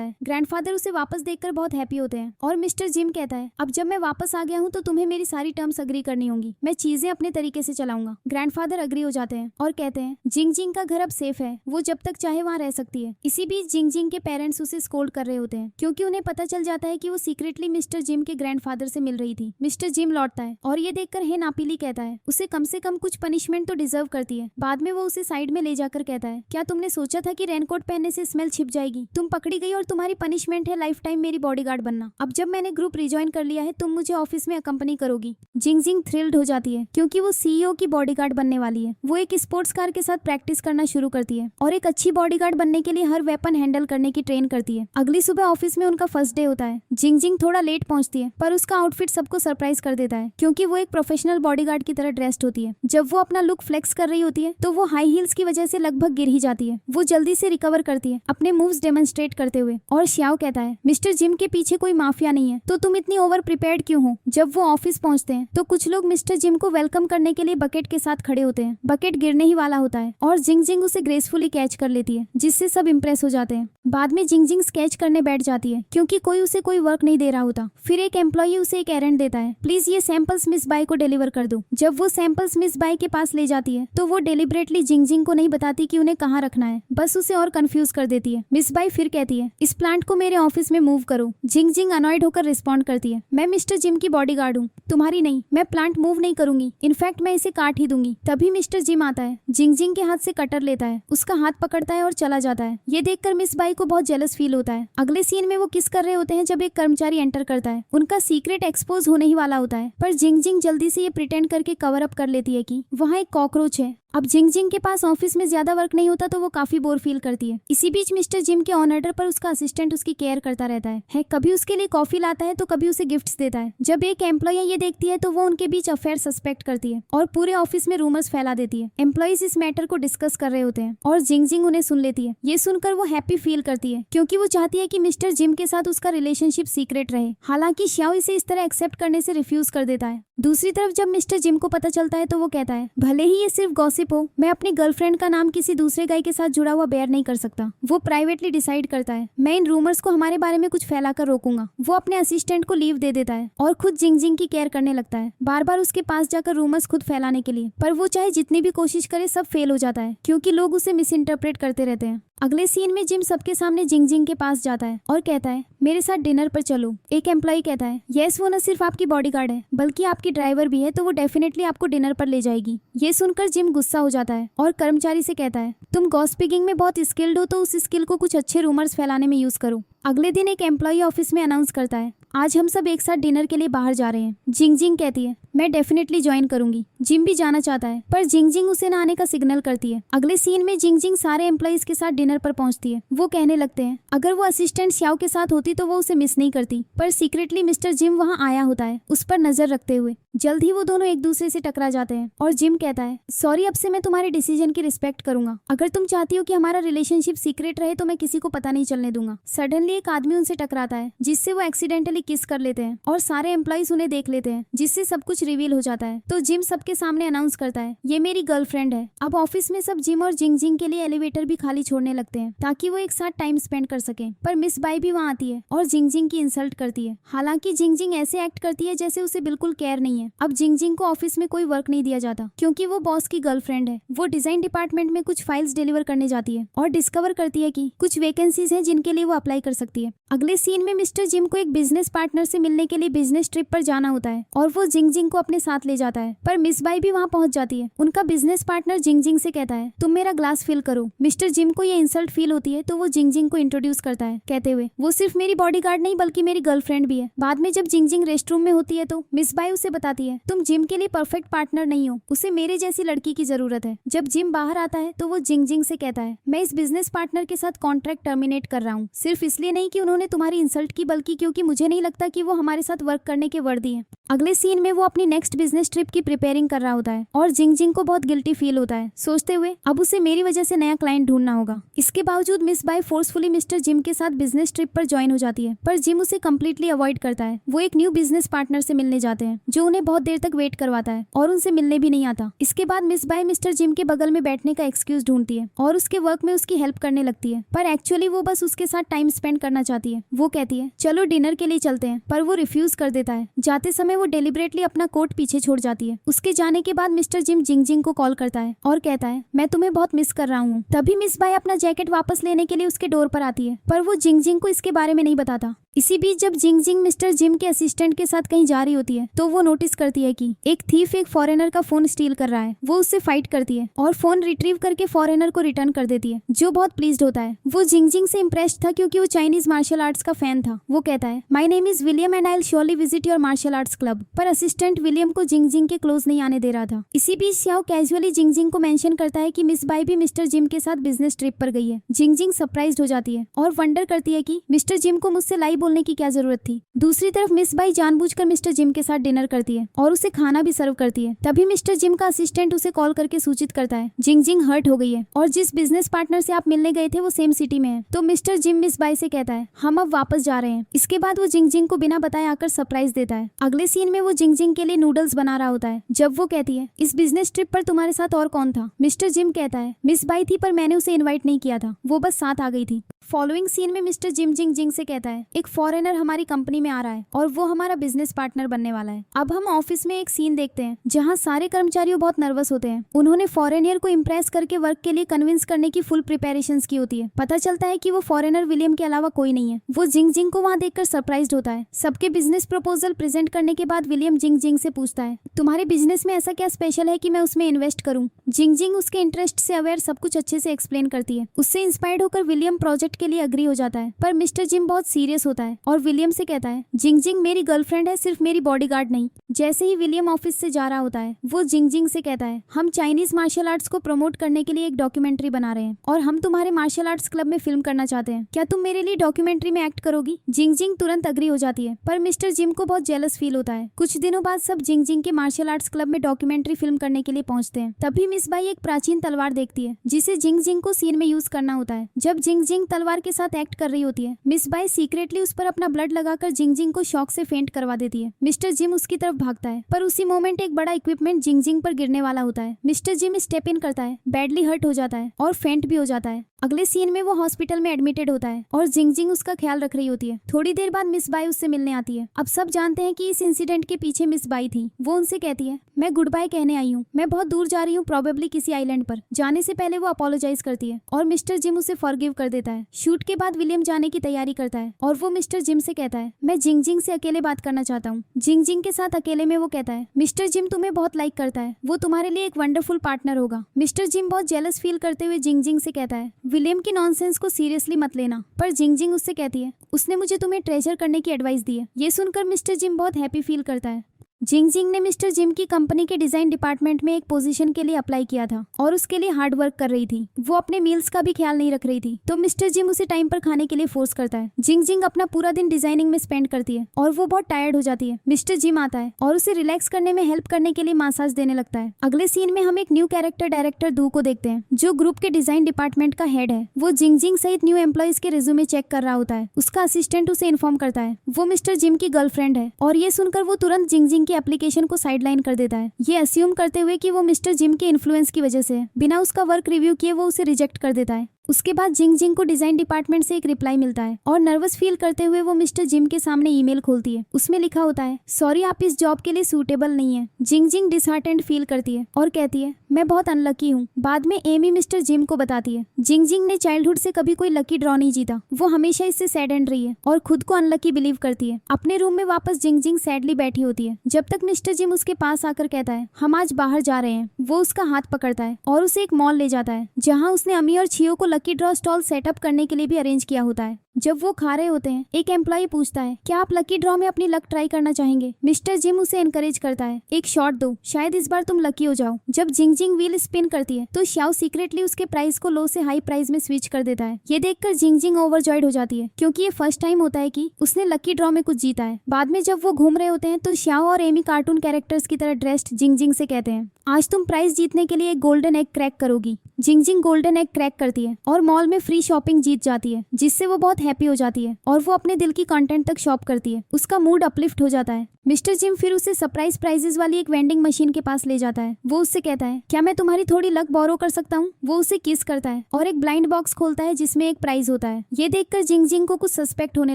है। ग्रैंडफादर उसे वापस देखकर बहुत हैप्पी होते हैं और मिस्टर जिम कहता है, अब जब मैं वापस आ गया हूँ तो तुम्हें मेरी सारी टर्म्स अग्री करनी होंगी, मैं चीजें अपने तरीके से चलाऊंगा। ग्रैंडफादर अग्री हो जाते हैं और कहते हैं जिंग जिंग का घर अब सेफ है, वो जब तक चाहे वहाँ रह सकती है। इसी बीच जिंग जिंग के पेरेंट्स उसे स्कोल्ड कर रहे होते हैं क्योंकि उन्हें पता चल जाता है कि वो सीक्रेटली मिस्टर जिम के ग्रैंडफादर से मिल रही थी। मिस्टर जिम लौटता है और ये देखकर हे नापीली कहता है, उसे कम से कम कुछ पनिशमेंट तो डिजर्व करती है। बाद में वो उसे साइड में ले जाकर कहता है, क्या तुमने सोचा था कि रेनकोट पहनने से स्मेल छिप जाएगी? तुम पकड़ी गई और तुम्हारी पनिशमेंट है लाइफ टाइम मेरी बॉडीगार्ड बनना। अब जब मैंने ग्रुप रिज्वाइन कर लिया है तुम मुझे ऑफिस में अकम्पनी करोगी। जिंग जिंग थ्रिल्ड हो जाती है क्योंकि वो सीईओ की बॉडीगार्ड बनने वाली है। वो एक स्पोर्ट्स कार के साथ प्रैक्टिस करना शुरू करती है और एक अच्छी बॉडीगार्ड बनने के लिए हर वेपन हैंडल करने की ट्रेन करती है। अगली सुबह ऑफिस में उनका फर्स्ट डे होता है। जिंग जिंग थोड़ा लेट पहुंचती है पर उसका आउटफिट सबको सरप्राइज कर देता है क्योंकि वो एक प्रोफेशनल बॉडीगार्ड की तरह ड्रेस्ड होती है। जब वो अपना लुक फ्लेक्स कर रही होती है तो वो हाई हील्स की वजह से लगभग गिर ही जाती है। वो जल्दी से रिकवर करती है अपने मूव्स डेमोन्स्ट्रेट करते हुए और श्याओ कहता है, मिस्टर जिम के पीछे कोई माफिया नहीं है तो तुम इतनी ओवर प्रिपेयर्ड क्यों हो? जब वो ऑफिस पहुंचते हैं तो कुछ लोग मिस्टर जिम को वेलकम करने के लिए बकेट के साथ खड़े होते हैं। बकेट गिरने ही वाला होता है और जिंग जिंग उसे ग्रेसफुली कैच कर लेती है जिससे सब इम्प्रेस हो जाते हैं। बाद में जिंग जिंग स्केच करने बैठ जाती है क्योंकि कोई उसे कोई वर्क नहीं दे रहा होता। फिर एक एम्प्लॉई उसे एक एरेंड देता है, प्लीज ये सैंपल्स मिस बाई को डिलीवर कर दो। जब वो सैंपल्स मिस बाई के पास ले जाती है तो वो डेलिबरेटली जिंग जिंग को नहीं बताती कि उन्हें कहाँ रखना है, बस उसे और कंफ्यूज कर देती है। मिस बाई फिर कहती है, इस प्लांट को मेरे ऑफिस में मूव करो। जिंग जिंग अनॉयड होकर रिस्पॉन्ड करती है, मैं मिस्टर जिम की बॉडीगार्ड हूँ, तुम्हारी नहीं। मैं प्लांट मूव नहीं करूंगी, इनफैक्ट मैं इसे काट ही दूंगी। तभी मिस्टर जिम आता है, जिंग जिंग के हाथ से कटर लेता है, उसका हाथ पकड़ता है और चला जाता है। ये देखकर मिस बाई को बहुत जेलस फील होता है। अगले सीन में वो किस कर रहे होते हैं जब एक कर्मचारी एंटर करता है। उनका सीक्रेट एक्सपोज होने ही वाला होता है पर जिंग जिंग जल्दी से ये प्रिटेंड करके कवर अप कर लेती है कि वहाँ एक कॉकरोच है। अब जिंग जिंग के पास ऑफिस में ज्यादा वर्क नहीं होता तो वो काफी बोर फील करती है। इसी बीच मिस्टर जिम के ऑन ऑर्डर पर उसका असिस्टेंट उसकी केयर करता रहता है। कभी उसके लिए कॉफी लाता है तो कभी उसे गिफ्ट्स देता है। जब एक एम्प्लॉय ये देखती है तो वो उनके बीच अफेयर सस्पेक्ट करती है और पूरे ऑफिस में रूमर्स फैला देती है। एम्प्लॉइज इस मैटर को डिस्कस कर रहे होते हैं और जिंग जिंग उन्हें सुन लेती है। ये सुनकर वो हैप्पी फील करती है क्योंकि वो चाहती है कि मिस्टर जिम के साथ उसका रिलेशनशिप सीक्रेट रहे। हालांकि श्याओ इसे इस तरह एक्सेप्ट करने से रिफ्यूज कर देता है। दूसरी तरफ जब मिस्टर जिम को पता चलता है तो वो कहता है, भले ही ये सिर्फ गॉसिप हो, मैं अपनी गर्लफ्रेंड का नाम किसी दूसरे गाय के साथ जुड़ा हुआ बेयर नहीं कर सकता। वो प्राइवेटली डिसाइड करता है, मैं इन रूमर्स को हमारे बारे में कुछ फैलाकर रोकूंगा। वो अपने असिस्टेंट को लीव दे देता है और खुद जिंग जिंग की केयर करने लगता है, बार बार उसके पास जाकर रूमर्स खुद फैलाने के लिए। पर वो चाहे जितनी भी कोशिश करे सब फेल हो जाता है क्योंकि लोग उसे मिस इंटरप्रेट करते रहते हैं। अगले सीन में जिम सबके सामने जिंग जिंग के पास जाता है और कहता है मेरे साथ डिनर पर चलो। एक एम्प्लॉय कहता है यस, वो न सिर्फ आपकी बॉडीगार्ड है बल्कि आपकी ड्राइवर भी है, तो वो डेफिनेटली आपको डिनर पर ले जाएगी। ये सुनकर जिम गुस्सा हो जाता है और कर्मचारी से कहता है तुम गॉसिपिंग में बहुत स्किल्ड हो, तो उस स्किल को कुछ अच्छे रूमर्स फैलाने में यूज करो। अगले दिन एक एम्प्लॉय ऑफिस में अनाउंस करता है आज हम सब एक साथ डिनर के लिए बाहर जा रहे हैं। जिंग जिंग कहती है मैं डेफिनेटली ज्वाइन करूंगी। जिम भी जाना चाहता है पर जिंग जिंग उसे न आने का सिग्नल करती है। अगले सीन में जिंग जिंग सारे एम्प्लॉइज के साथ डिनर पर पहुंचती है। वो कहने लगते हैं अगर वो असिस्टेंट श्याओ के साथ होती तो वो उसे मिस नहीं करती, पर सीक्रेटली मिस्टर जिम वहाँ आया होता है उस पर नजर रखते हुए। जल्द ही वो दोनों एक दूसरे से टकरा जाते हैं और जिम कहता है सॉरी, अब से मैं तुम्हारे डिसीजन की रिस्पेक्ट करूंगा। अगर तुम चाहती हो कि हमारा रिलेशनशिप सीक्रेट रहे तो मैं किसी को पता नहीं चलने दूंगा। सडनली एक आदमी उनसे टकराता है जिससे वो एक्सीडेंटली किस कर लेते हैं और सारे एम्प्लॉइज उन्हें देख लेते हैं, जिससे सब कुछ रिवील हो जाता है। तो जिम सबके सामने अनाउंस करता है ये मेरी गर्लफ्रेंड है। अब ऑफिस में सब जिम और जिंग जिंग के लिए एलिवेटर भी खाली छोड़ने लगते हैं ताकि वो एक साथ टाइम स्पेंड कर सके। पर मिस बाई भी वहाँ आती है और जिंग जिंग की इंसल्ट करती है। हालांकि जिंग जिंग ऐसे एक्ट करती है जैसे उसे बिल्कुल केयर नहीं है। अब जिंग जिंग को ऑफिस में कोई वर्क नहीं दिया जाता क्योंकि वो बॉस की गर्लफ्रेंड है। वो डिजाइन डिपार्टमेंट में कुछ फाइल्स डिलीवर करने जाती है और डिस्कवर करती है कि कुछ वैकेंसीज हैं जिनके लिए वो अप्लाई कर सकती है। अगले सीन में मिस्टर जिम को एक बिजनेस पार्टनर से मिलने के लिए बिजनेस ट्रिप पर जाना होता है और वो जिंग जिंग को अपने साथ ले जाता है। पर मिस बाई भी वहाँ पहुंच जाती है। उनका बिजनेस पार्टनर जिंग जिंग से कहता है तुम मेरा ग्लास फिल करो। मिस्टर जिम को ये इंसल्ट फील होती है तो वो जिंग जिंग को इंट्रोड्यूस करता है कहते हुए वो सिर्फ मेरी बॉडीगार्ड नहीं बल्कि मेरी गर्लफ्रेंड भी है। बाद में जब जिंग जिंग रेस्टरूम में होती है तो मिस बाई उसे बताती है तुम जिम के लिए परफेक्ट पार्टनर नहीं हो, उसे मेरे जैसी लड़की की जरूरत है। जब जिम बाहर आता है तो वो जिंग जिंग से कहता है मैं इस बिजनेस पार्टनर के साथ कॉन्ट्रैक्ट टर्मिनेट कर रहा हूँ, सिर्फ इसलिए नहीं कि उन्होंने तुम्हारी इंसल्ट की बल्कि क्योंकि मुझे नहीं लगता कि वो हमारे साथ वर्क करने के वर्दी है। अगले सीन में वो अपनी नेक्स्ट बिजनेस ट्रिप की प्रिपेयरिंग कर रहा होता है और जिंग जिंग को बहुत गिल्टी फील होता है, सोचते हुए अब उसे मेरी वजह से नया क्लाइंट ढूंढना होगा। इसके बावजूद miss by forcefully mister gym के साथ बिजनेस ट्रिप पर ज्वाइन हो जाती है, पर जिम उसे कम्प्लीटली अवॉइड करता है। वो एक न्यू बिजनेस पार्टनर से मिलने जाते हैं जो उन्हें बहुत देर तक वेट करवाता है और उनसे मिलने भी नहीं आता। इसके बाद मिस बाई मिस्टर जिम के बगल में बैठने का एक्सक्यूज ढूंढती है और उसके वर्क में उसकी हेल्प करने लगती है, पर एक्चुअली वो बस उसके साथ टाइम स्पेंड करना चाहती है। वो कहती है चलो डिनर के लिए चलते हैं, पर वो रिफ्यूज कर देता है। जाते समय वो डेलिबरेटली अपना कोट पीछे छोड़ जाती है। उसके जाने के बाद मिस्टर जिम जिंग जिंग को कॉल करता है और कहता है मैं तुम्हें बहुत मिस कर रहा हूँ। तभी मिस बाई अपना जैकेट वापस लेने के लिए उसके डोर पर आती है, पर वो जिंग जिंग को इसके बारे में नहीं बताता। इसी बीच जब जिंग जिंग मिस्टर जिम के असिस्टेंट के साथ कहीं जा रही होती है तो वो नोटिस करती है कि एक थीफ एक फॉरेनर का फोन स्टील कर रहा है। वो उससे फाइट करती है और फोन रिट्रीव करके फॉरेनर को रिटर्न कर देती है, जो बहुत प्लीज्ड होता है। वो जिंग जिंग से इम्प्रेस्ड था क्योंकि वो चाइनीज मार्शल आर्ट्स का फैन था। वो कहता है my name is William and I will surely visit your martial arts club, पर असिस्टेंट विलियम को जिंग जिंग के क्लोज नहीं आने दे रहा था। इसी बीच श्याओ कैजुअली जिंग जिंग को मेंशन करता है कि मिस बाई भी मिस्टर जिम के साथ बिजनेस ट्रिप पर गई है। जिंग जिंग सरप्राइज्ड हो जाती है और वंडर करती है कि मिस्टर जिम को मुझसे लाई बोलने की क्या जरूरत थी। दूसरी तरफ मिस बाई जानबूझकर मिस्टर जिम के साथ डिनर करती है और उसे खाना भी सर्व करती है। तभी मिस्टर जिम का असिस्टेंट उसे कॉल करके सूचित करता है जिंग जिंग हर्ट हो गई है और जिस बिजनेस पार्टनर से आप मिलने गए थे वो सेम सिटी में है। तो मिस्टर जिम मिस बाई से कहता है हम अब वापस जा रहे हैं। इसके बाद वो जिंग जिंग को बिना बताए आकर सरप्राइज देता है। अगले सीन में वो जिंग जिंग के लिए नूडल्स बना रहा होता है जब वो कहती है इस बिजनेस ट्रिप पर तुम्हारे साथ और कौन था। मिस्टर जिम कहता है मिस बाई थी, पर मैंने उसे इन्वाइट नहीं किया था, वो बस साथ आ गई थी। फॉलोइंग सीन में मिस्टर जिम जिंग जिंग से कहता है एक फॉरेनर हमारी कंपनी में आ रहा है और वो हमारा बिजनेस पार्टनर बनने वाला है। अब हम ऑफिस में एक सीन देखते हैं जहां सारे कर्मचारियों बहुत नर्वस होते हैं। उन्होंने फॉरेनियर को इम्प्रेस करके वर्क के लिए कन्विंस करने की फुल प्रिपरेशंस की होती है। पता चलता है कि वो फॉरेनर विलियम के अलावा कोई नहीं है। वो जिंग जिंग को वहाँ देखकर सरप्राइज्ड होता है। सबके बिजनेस प्रपोजल प्रेजेंट करने के बाद विलियम जिंग जिंग से पूछता है तुम्हारे बिजनेस में ऐसा क्या स्पेशल है कि मैं उसमें इन्वेस्ट करूँ। जिंग जिंग उसके इंटरेस्ट से अवेयर सब कुछ अच्छे से एक्सप्लेन करती है। उससे इंस्पायर्ड होकर विलियम प्रोजेक्ट के लिए अग्री हो जाता है, पर मिस्टर जिम बहुत सीरियस होता है और विलियम से कहता है जिंग जिंग मेरी गर्लफ्रेंड है, सिर्फ मेरी बॉडीगार्ड नहीं। जैसे ही विलियम ऑफिस से जा रहा होता है वो जिंग जिंग से कहता है हम चाइनीज मार्शल आर्ट्स को प्रमोट करने के लिए एक डॉक्यूमेंट्री बना रहे हैं और हम तुम्हारे मार्शल आर्ट्स क्लब में फिल्म करना चाहते हैं, क्या तुम मेरे लिए डॉक्यूमेंट्री में एक्ट करोगी। जिंग जिंग तुरंत अग्री हो जाती है, पर मिस्टर जिम को बहुत जेलस फील होता है। कुछ दिनों बाद सब जिंग जिंग के मार्शल आर्ट्स क्लब में डॉक्यूमेंट्री फिल्म करने के लिए पहुंचते हैं। तभी मिस बाई एक प्राचीन तलवार देखती है जिसे जिंग जिंग को सीन में यूज करना होता है। जब जिंग जिंग तलवार व्यवहार के साथ एक्ट कर रही होती है। मिस बाई सीक्रेटली उस पर अपना ब्लड लगाकर जिंगजिंग को शॉक से फेंट करवा देती है। मिस्टर जिम उसकी तरफ भागता है, पर उसी मोमेंट एक बड़ा इक्विपमेंट जिंगजिंग पर गिरने वाला होता है। मिस्टर जिम स्टेप इन करता है, बैडली हर्ट हो जाता है और फेंट भी हो जाता है। अगले सीन में वो हॉस्पिटल में एडमिटेड होता है और जिंगजिंग उसका ख्याल रख रही होती है। थोड़ी देर बाद मिस बाई उससे मिलने आती है। अब सब जानते हैं कि इस इंसिडेंट के पीछे मिस बाई थी। वो उनसे कहती है, मैं गुड बाय कहने आई हूँ, मैं बहुत दूर जा रही हूँ, प्रोबेबली किसी आइलैंड पर। जाने से पहले वो अपोलोजाइज करती है और मिस्टर जिम उसे फॉरगिव कर देता है। शूट के बाद विलियम जाने की तैयारी करता है और वो मिस्टर जिम से कहता है, मैं जिंगजिंग से अकेले बात करना चाहता हूँ। जिंगजिंग के साथ अकेले में वो कहता है, मिस्टर जिम तुम्हें बहुत लाइक करता है, वो तुम्हारे लिए एक वंडरफुल पार्टनर होगा। मिस्टर जिम बहुत जेलस फील करते हुए जिंगजिंग से कहता है, विलियम की नॉनसेंस को सीरियसली मत लेना। पर जिंगजिंग उससे कहती है, उसने मुझे तुम्हें ट्रेजर करने की एडवाइस दी है। ये सुनकर मिस्टर जिम बहुत हैप्पी फील करता है। जिंगजिंग ने मिस्टर जिम की कंपनी के डिजाइन डिपार्टमेंट में एक पोजीशन के लिए अप्लाई किया था और उसके लिए हार्ड वर्क कर रही थी। वो अपने मील्स का भी ख्याल नहीं रख रही थी, तो मिस्टर जिम उसे टाइम पर खाने के लिए फोर्स करता है। जिंगजिंग अपना पूरा दिन डिजाइनिंग में स्पेंड करती है और वो बहुत टायर्ड हो जाती है। मिस्टर जिम आता है और उसे रिलैक्स करने में हेल्प करने के लिए मसाज देने लगता है। अगले सीन में हम एक न्यू कैरेक्टर डायरेक्टर दू को देखते हैं, जो ग्रुप के डिजाइन डिपार्टमेंट का हेड है। वो जिंगजिंग सहित न्यू एम्प्लॉइज के रिज्यूमे चेक कर रहा होता है। उसका असिस्टेंट उसे इन्फॉर्म करता है वो मिस्टर जिम की गर्लफ्रेंड है और ये सुनकर वो तुरंत जिंगजिंग की एप्लीकेशन को साइडलाइन कर देता है, ये अस्यूम करते हुए कि वो मिस्टर जिम के इन्फ्लुएंस की वजह से बिना उसका वर्क रिव्यू किए वो उसे रिजेक्ट कर देता है। उसके बाद जिंगजिंग को डिजाइन डिपार्टमेंट से एक रिप्लाई मिलता है और नर्वस फील करते हुए वो मिस्टर जिम के सामने ईमेल खोलती है। उसमें लिखा होता है, सॉरी आप इस जॉब के लिए सूटेबल नहीं है। जिंगजिंग डिसहार्टेंड फील करती है और कहती है, मैं बहुत अनलकी हूँ। बाद में एमी मिस्टर जिम को बताती है, जिंगजिंग ने चाइल्डहुड से कभी कोई लकी ड्रॉ नहीं जीता, वो हमेशा इससे सैड एंड रही है और खुद को अनलकी बिलीव करती है। अपने रूम में वापस जिंगजिंग सैडली बैठी होती है, जब तक मिस्टर जिम उसके पास आकर कहता है, हम आज बाहर जा रहे हैं। वो उसका हाथ पकड़ता है और उसे एक मॉल ले जाता है, जहाँ उसने अमी और छियो को लकी ड्रॉ स्टॉल सेटअप करने के लिए भी अरेंज किया होता है। जब वो खा रहे होते हैं, एक एम्प्लॉय पूछता है, क्या आप लकी ड्रॉ में अपनी लक ट्राई करना चाहेंगे? मिस्टर जिम उसे एनकरेज करता है, एक शॉट दो, शायद इस बार तुम लकी हो जाओ। जब जिंगजिंग व्हील स्पिन करती है तो श्याओ सीक्रेटली उसके प्राइस को लो से हाई प्राइस में स्विच कर देता है। ये देखकर जिंगजिंग ओवरजॉयड हो जाती है, क्योंकि ये फर्स्ट टाइम होता है कि उसने लकी ड्रॉ में कुछ जीता है। बाद में जब वो घूम रहे होते हैं तो श्याओ और एमी कार्टून कैरेक्टर्स की तरह ड्रेस्ड जिंगजिंग से कहते हैं, आज तुम प्राइज जीतने के लिए एक गोल्डन एग क्रैक करोगी। जिंगजिंग गोल्डन एग क्रैक करती है और मॉल में फ्री शॉपिंग जीत जाती है, जिससे वो बहुत हैप्पी हो जाती है और वो अपने दिल की कंटेंट तक शॉप करती है। उसका मूड अपलिफ्ट हो जाता है। मिस्टर जिम फिर उसे सरप्राइज प्राइजेस वाली एक वेंडिंग मशीन के पास ले जाता है। वो उससे कहता है, क्या मैं तुम्हारी थोड़ी लक बोरो कर सकता हूँ? वो उसे किस करता है और एक ब्लाइंड बॉक्स खोलता है जिसमें एक प्राइज होता है। ये देखकर जिंगजिंग को कुछ सस्पेक्ट होने